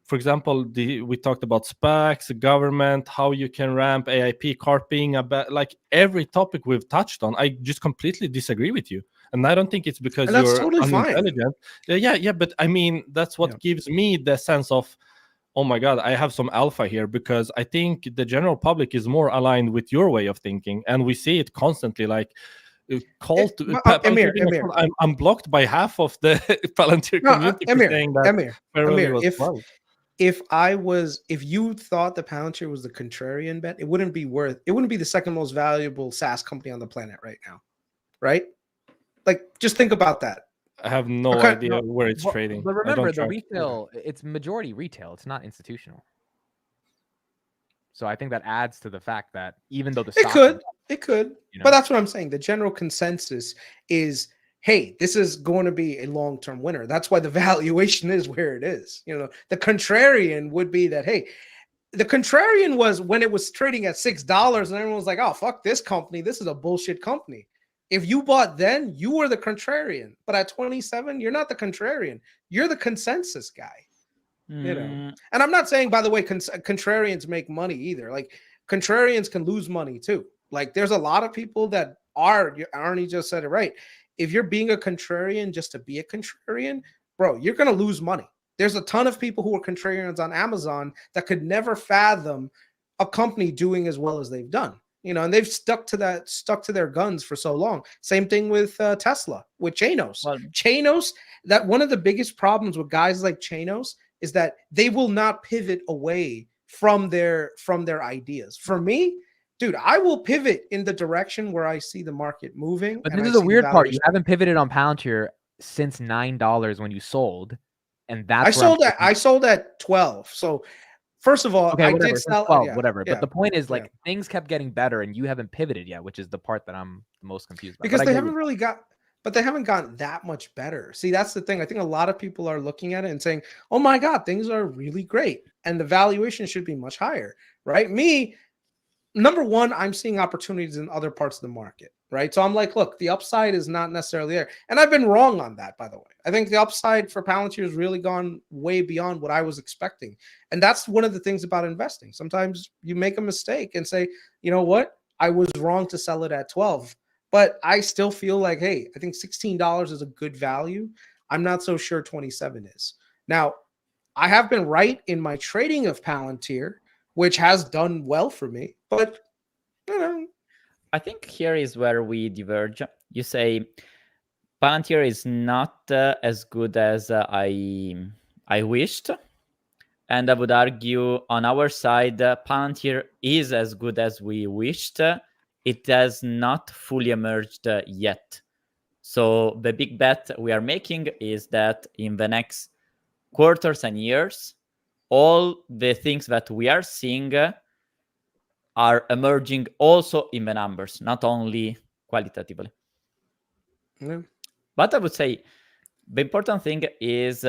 for example, we talked about SPACs, government, how you can ramp AIP, carping, about like every topic we've touched on. I just completely disagree with you, and I don't think it's because And that's you're totally fine. unintelligent. Yeah, but I mean that's what gives me the sense of, oh my god, I have some alpha here, because I think the general public is more aligned with your way of thinking, and we see it constantly. Like Amir, I'm blocked by half of the Palantir community for saying that Fairweather was wrong. If you thought the Palantir was the contrarian bet, it wouldn't be the second most valuable SaaS company on the planet right now, right? Like, just think about that. I have no idea where it's trading. But remember, the retail, it's majority retail. It's not institutional. So I think that adds to the fact that even though it could, you know? But that's what I'm saying. The general consensus is, hey, this is going to be a long-term winner. That's why the valuation is where it is. You know, the contrarian would be that, hey, the contrarian was when it was trading at $6 and everyone was like, oh, fuck this company. This is a bullshit company. If you bought then, you were the contrarian. But at 27, you're not the contrarian. You're the consensus guy. You know, and I'm not saying, by the way, contrarians make money either. Like, contrarians can lose money too. Like, there's a lot of people that are, Arnie just said it right. If you're being a contrarian just to be a contrarian, bro, you're going to lose money. There's a ton of people who are contrarians on Amazon that could never fathom a company doing as well as they've done. You know, and they've stuck to their guns for so long. Same thing with Tesla, with Chanos. Well, Chanos, that one of the biggest problems with guys like Chanos is that they will not pivot away from their ideas. For me, dude, I will pivot in the direction where I see the market moving. But this is the weird part. You haven't pivoted on Palantir since $9 when you sold, and that's I sold at 12. So first of all, okay, I whatever, did sell 12, yeah, whatever. yeah, But the point is, like, things kept getting better, and you haven't pivoted yet, which is the part that I'm the most confused about. Because they haven't really but they haven't gotten that much better. See, that's the thing. I think a lot of people are looking at it and saying, oh my God, things are really great. And the valuation should be much higher, right? Me, number one, I'm seeing opportunities in other parts of the market, right? So I'm like, look, the upside is not necessarily there. And I've been wrong on that, by the way. I think the upside for Palantir has really gone way beyond what I was expecting. And that's one of the things about investing. Sometimes you make a mistake and say, you know what? I was wrong to sell it at 12. But I still feel like, hey, I think $16 is a good value. I'm not so sure 27 is. Now, I have been right in my trading of Palantir, which has done well for me. But, you know. I think here is where we diverge. You say Palantir is not as good as I wished. And I would argue on our side, Palantir is as good as we wished. It has not fully emerged yet. So the big bet we are making is that in the next quarters and years, all the things that we are seeing are emerging also in the numbers, not only qualitatively. Yeah. But I would say the important thing is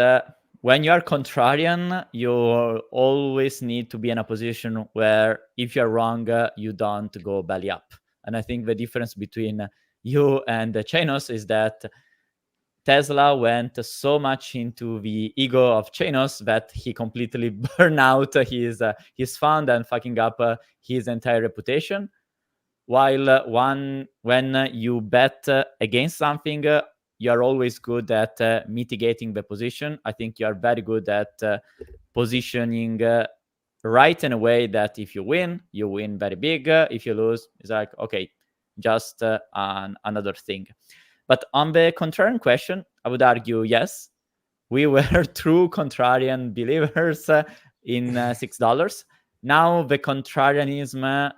when you are contrarian, you always need to be in a position where if you're wrong, you don't go belly up. And I think the difference between you and Chanos is that Tesla went so much into the ego of Chanos that he completely burned out his fund and fucking up his entire reputation. While when you bet against something, you're always good at mitigating the position. I think you're very good at positioning right in a way that if you win very big. If you lose, it's like, okay, just another thing. But on the contrarian question, I would argue, yes, we were true contrarian believers in $6. Now the contrarianism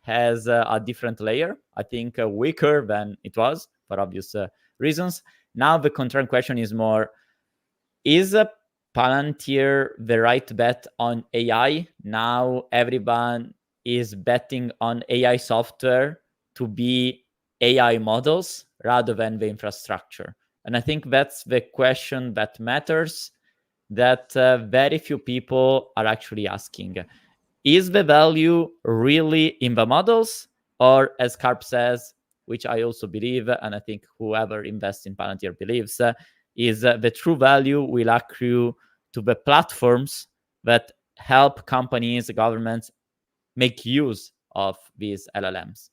has a different layer, I think weaker than it was for obvious reasons. Now the contrarian question is more, is Palantir the right bet on AI? Now everyone is betting on AI software to be AI models rather than the infrastructure. And I think that's the question that matters, that very few people are actually asking. Is the value really in the models? Or as Carp says, which I also believe, and I think whoever invests in Palantir believes, is the true value will accrue to the platforms that help companies, governments make use of these LLMs.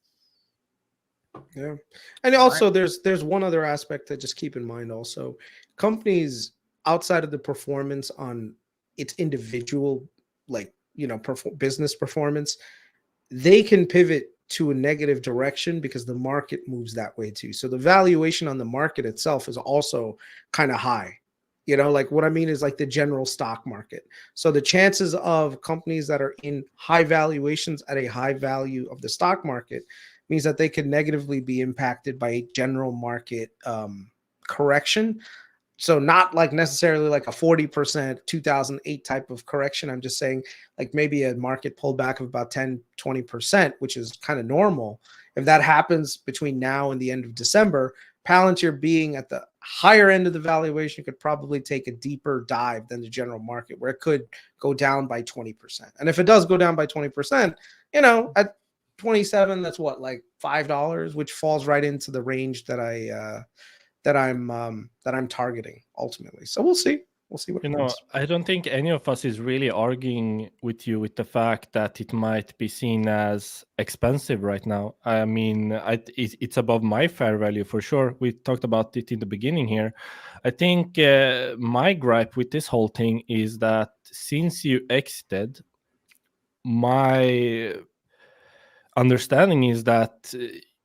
Yeah. And also there's one other aspect to just keep in mind also. Companies outside of the performance on its individual, like, business performance, they can pivot to a negative direction because the market moves that way too. So the valuation on the market itself is also kind of high. Like what I mean is like the general stock market. So the chances of companies that are in high valuations at a high value of the stock market means that they could negatively be impacted by a general market correction. So not like necessarily like a 40% 2008 type of correction. I'm just saying like maybe a market pullback of about 10, 20%, which is kind of normal. If that happens between now and the end of December, Palantir being at the higher end of the valuation could probably take a deeper dive than the general market, where it could go down by 20%. And if it does go down by 20%, at 27, that's what, like $5, which falls right into the range that I'm targeting ultimately. So we'll see. We'll see what happens. I don't think any of us is really arguing with you with the fact that it might be seen as expensive right now. I mean, it's above my fair value for sure. We talked about it in the beginning here. I think my gripe with this whole thing is that since you exited, my understanding is that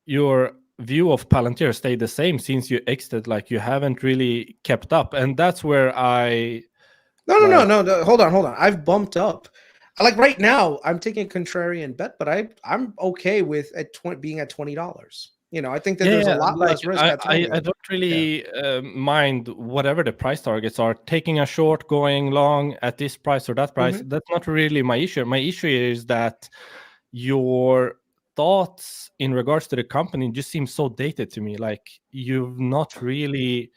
your view of Palantir stayed the same since you exited. Like you haven't really kept up, and that's where I no. Hold on. I've bumped up. Like right now, I'm taking a contrarian bet, but I'm okay with being at $20. I think that there's a lot less risk. I don't really mind whatever the price targets are. Taking a short, going long at this price or that price, that's not really my issue. My issue is that your thoughts in regards to the company just seem so dated to me. Like you've not really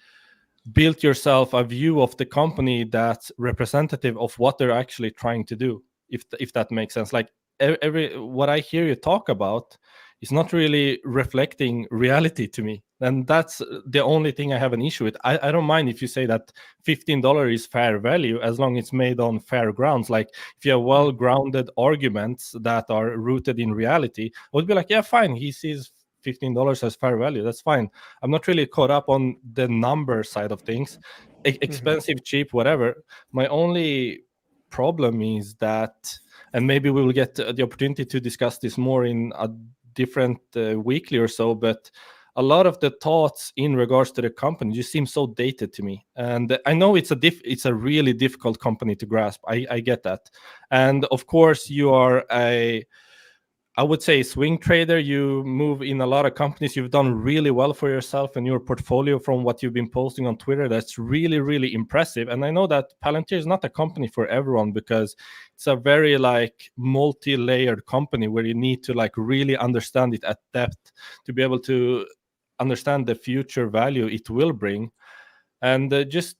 built yourself a view of the company that's representative of what they're actually trying to do, if that makes sense. Like what I hear you talk about is not really reflecting reality to me, and that's the only thing I have an issue with. I don't mind if you say that $15 is fair value as long as it's made on fair grounds. Like if you have well-grounded arguments that are rooted in reality, I would be like, yeah, fine, he sees $15 as fair value, that's fine. I'm not really caught up on the number side of things, expensive, cheap, whatever. My only problem is that, and maybe we will get the opportunity to discuss this more in a different weekly or so, but a lot of the thoughts in regards to the company just seem so dated to me. And I know it's a really difficult company to grasp. I get that. And of course you are I would say swing trader. You move in a lot of companies. You've done really well for yourself and your portfolio from what you've been posting on Twitter. That's really, really impressive. And I know that Palantir is not a company for everyone because it's a very like multi-layered company where you need to like really understand it at depth to be able to understand the future value it will bring. And just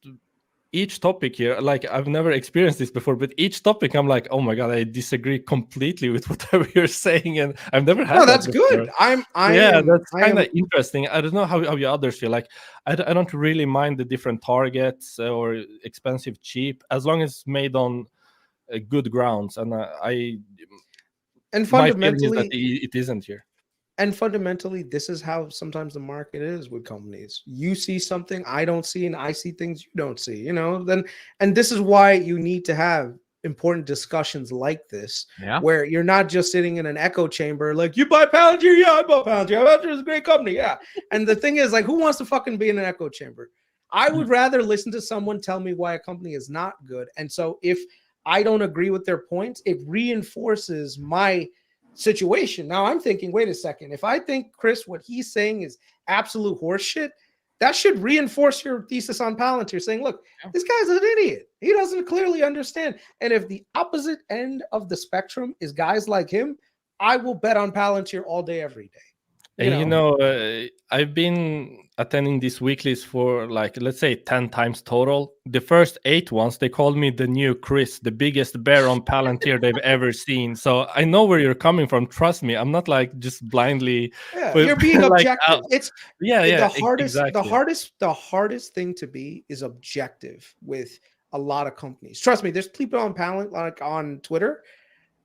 each topic here, like I've never experienced this before, but each topic I'm like, oh my god, I disagree completely with whatever you're saying, and I've never had. No, that's good. That's kind of interesting. I don't know how you others feel. Like I don't really mind the different targets or expensive, cheap, as long as it's made on good grounds. And fundamentally, my feeling is that it isn't here. And fundamentally, this is how sometimes the market is with companies. You see something I don't see, and I see things you don't see, and this is why you need to have important discussions like this, where you're not just sitting in an echo chamber, like, you buy Palantir? Yeah, I bought Palantir. Palantir is a great company. Yeah. And the thing is, like, who wants to fucking be in an echo chamber? I would rather listen to someone tell me why a company is not good. And so if I don't agree with their points, it reinforces my situation. Now I'm thinking, wait a second, if I think Kris, what he's saying is absolute horseshit, that should reinforce your thesis on Palantir, saying, look, this guy's an idiot. He doesn't clearly understand. And if the opposite end of the spectrum is guys like him, I will bet on Palantir all day, every day. I've been attending these weeklies for like, let's say 10 times total. The first 8 ones, they called me the new Kris, the biggest bear on Palantir they've ever seen. So I know where you're coming from. Trust me. I'm not like just blindly. You're being like, objective. Exactly. The hardest thing to be is objective with a lot of companies. Trust me, there's people on like on Twitter.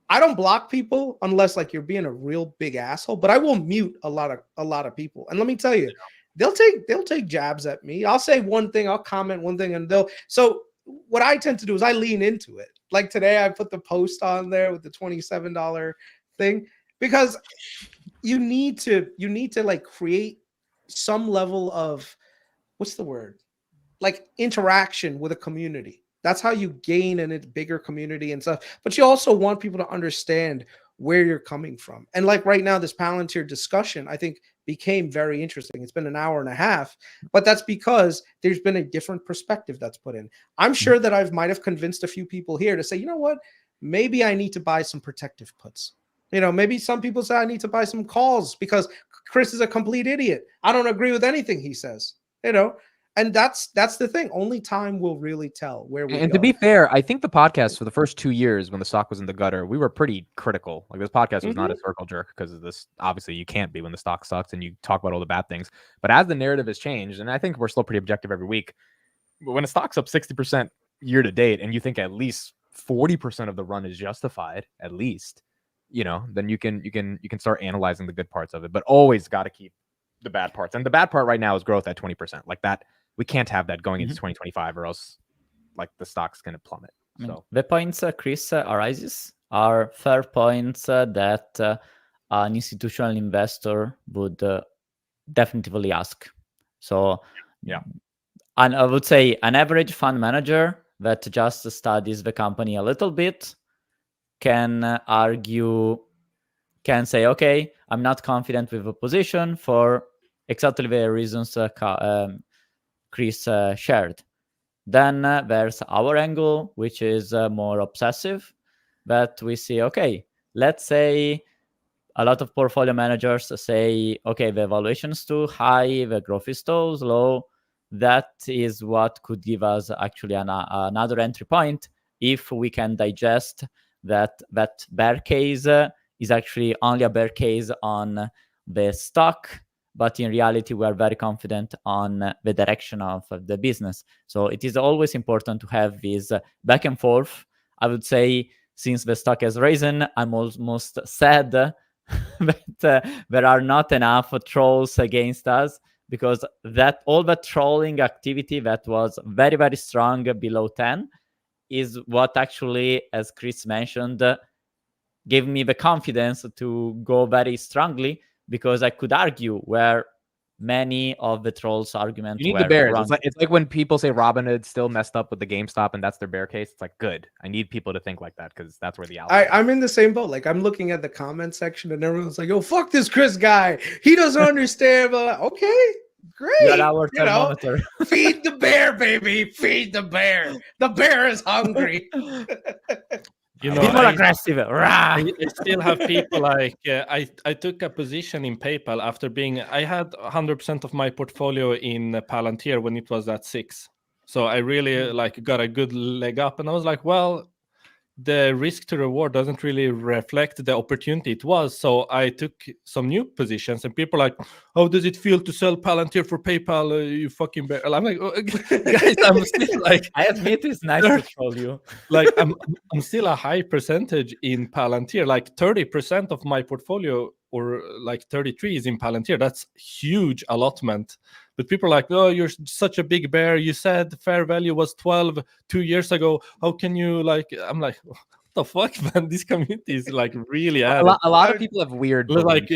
I don't block people unless like you're being a real big asshole, but I will mute a lot of people. And let me tell you, they'll take jabs at me. I'll say one thing, I'll comment one thing, and so what I tend to do is I lean into it. Like today I put the post on there with the $27 thing, because you need to like create some level of, what's the word? Like interaction with a community. That's how you gain in a bigger community and stuff. But you also want people to understand where you're coming from. And like right now, this Palantir discussion, I think, became very interesting. It's been an hour and a half, but that's because there's been a different perspective that's put in. I'm sure that I might have convinced a few people here to say, you know what, maybe I need to buy some protective puts. Maybe some people say I need to buy some calls because Kris is a complete idiot. I don't agree with anything he says, And that's the thing. Only time will really tell where we go. And to be fair, I think the podcast for the first 2 years when the stock was in the gutter, we were pretty critical. Like this podcast was not a circle jerk because of this. Obviously, you can't be when the stock sucks and you talk about all the bad things. But as the narrative has changed, and I think we're still pretty objective every week, when a stock's up 60% year to date, and you think at least 40% of the run is justified, at least, then you can start analyzing the good parts of it. But always got to keep the bad parts. And the bad part right now is growth at 20%. Like that. We can't have that going into 2025 or else like the stock's going to plummet. So the points Kris arises are fair points that an institutional investor would definitively ask. So and I would say an average fund manager that just studies the company a little bit can say, okay, I'm not confident with a position for exactly the reasons Kris shared. Then there's our angle, which is more obsessive, that we see, okay, let's say a lot of portfolio managers say, okay, the valuation is too high, the growth is too low. That is what could give us actually another entry point if we can digest that bear case is actually only a bear case on the stock, but in reality, we are very confident on the direction of the business. So it is always important to have this back and forth. I would say since the stock has risen, I'm almost sad that there are not enough trolls against us, because that all the trolling activity that was very, very strong below 10 is what actually, as Kris mentioned, gave me the confidence to go very strongly, because I could argue where many of the trolls' arguments you need were the bears. wrong. It's like when people say Robinhood still messed up with the GameStop and that's their bear case. It's like, good. I need people to think like that because that's where the alpha I'm in the same boat. Like I'm looking at the comment section and everyone's like, "Oh, fuck this Kris guy. He doesn't understand." But okay, great. You're our thermometer. Feed the bear, baby. Feed the bear. The bear is hungry. Be more aggressive. I still have people like I took a position in PayPal after I had 100% of my portfolio in Palantir when it was at 6. So I really got a good leg up, and I was like, well, the risk to reward doesn't really reflect the opportunity it was. So I took some new positions, and people are like, how does it feel to sell Palantir for PayPal? You fucking bear. I'm like, oh, guys, I'm still like, I admit it's nice to troll you. Like I'm still a high percentage in Palantir, like 30% of my portfolio, or like 33 is in Palantir. That's huge allotment. But people are like, oh, you're such a big bear. You said fair value was 12 2 years ago. How can you I'm like, what the fuck, man? This community is like really a lot of people have weird like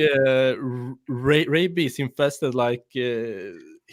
rabies infested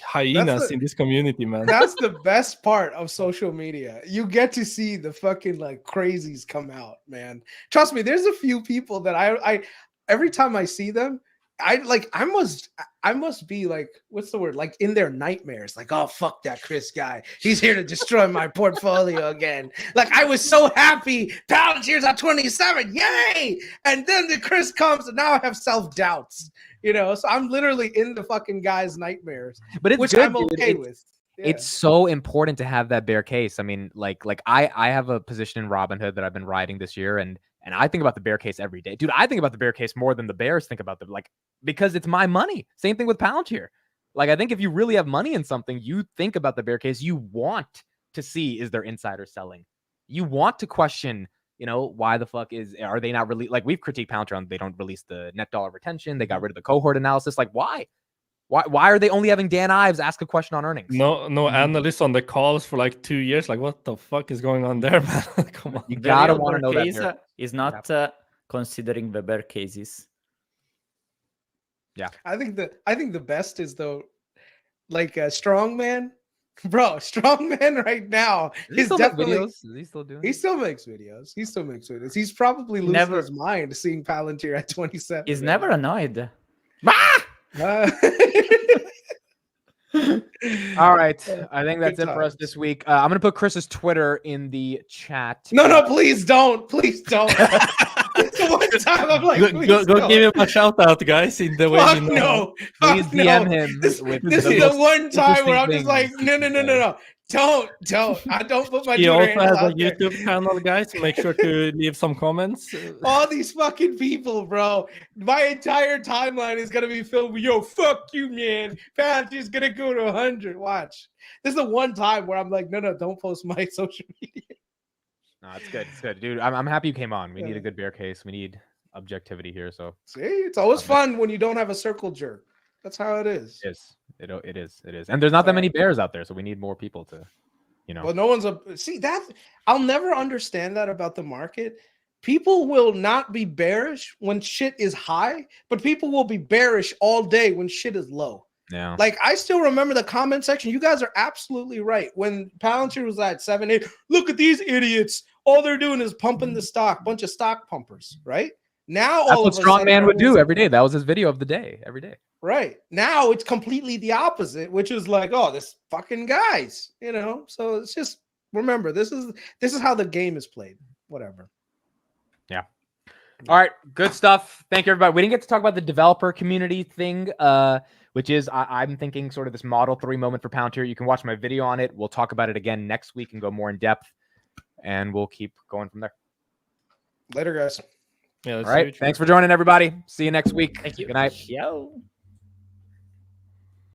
hyenas in this community, man. That's the best part of social media. You get to see the fucking like crazies come out, man. Trust me, there's a few people that I every time I see them, I must be like, what's the word? Like in their nightmares. Like, oh fuck that Kris guy. He's here to destroy my portfolio again. Like I was so happy. Palantir's at 27. Yay! And then the Kris comes, and now I have self-doubts. So I'm literally in the fucking guy's nightmares. But it's which good, I'm dude. okay with. Yeah. It's so important to have that bear case. I mean, like I have a position in Robinhood that I've been riding this year, and I think about the bear case every day. Dude, I think about the bear case more than the bears think about them, like, because it's my money. Same thing with Palantir. Like, I think if you really have money in something, you think about the bear case. You want to see, is there insider selling? You want to question, why the fuck are they not really, like, we've critiqued Palantir on they don't release the net dollar retention. They got rid of the cohort analysis. Like, why? Why are they only having Dan Ives ask a question on earnings? No analysts on the calls for like 2 years. Like, what the fuck is going on there, man? Come on. You The gotta real want to bear know case that. is not considering the bear cases. I think the best is though, like a strongman, bro. Strongman right now Does he is still make definitely. videos? Is he still doing? He still makes videos. He's probably losing Never- his mind seeing Palantir at 27. He's never annoyed. Uh, All right. I think that's Good it for us times. this week. I'm going to put Chris's Twitter in the chat. no, please don't. Please don't. It's the one time I'm like, please Go don't. give him a shout out, guys, in the way Fuck you know. no. Please Fuck DM no. him. This with is the the most one time where I'm interesting just like, things. no. Don't. I don't put my He Twitter also handle has a out there. YouTube channel, guys. Make sure to leave some comments. All these fucking people, bro. My entire timeline is gonna be filled with, yo, fuck you, man. Palantir's gonna go to 100. Watch. This is the one time where I'm like, no, don't post my social media. No, it's good. It's good, dude. I'm happy you came on. We need Yeah. a good bear case. We need objectivity here. So See, it's always fun when you don't have a circle jerk. That's how it is. it is. It is. And there's not that many bears out there, so we need more people to, Well, no one's see that. I'll never understand that about the market. People will not be bearish when shit is high, but people will be bearish all day when shit is low. Yeah. Like I still remember the comment section. You guys are absolutely right. When Palantir was at 7-8, look at these idiots. All they're doing is pumping the stock. Bunch of stock pumpers, right? Now That's all what of a sudden, Strongman would do everyone's- every day. That was his video of the day, every day. Right. Now it's completely the opposite, which is like, oh, this fucking guys, So it's just remember, this is how the game is played. Whatever. Yeah. All right. Good stuff. Thank you, everybody. We didn't get to talk about the developer community thing, which is I'm thinking sort of this Model 3 moment for Palantir. You can watch my video on it. We'll talk about it again next week and go more in depth, and we'll keep going from there. Later, guys. Yeah, All right. Thanks for joining, everybody. See you next week. Thank you. Good night. Yo.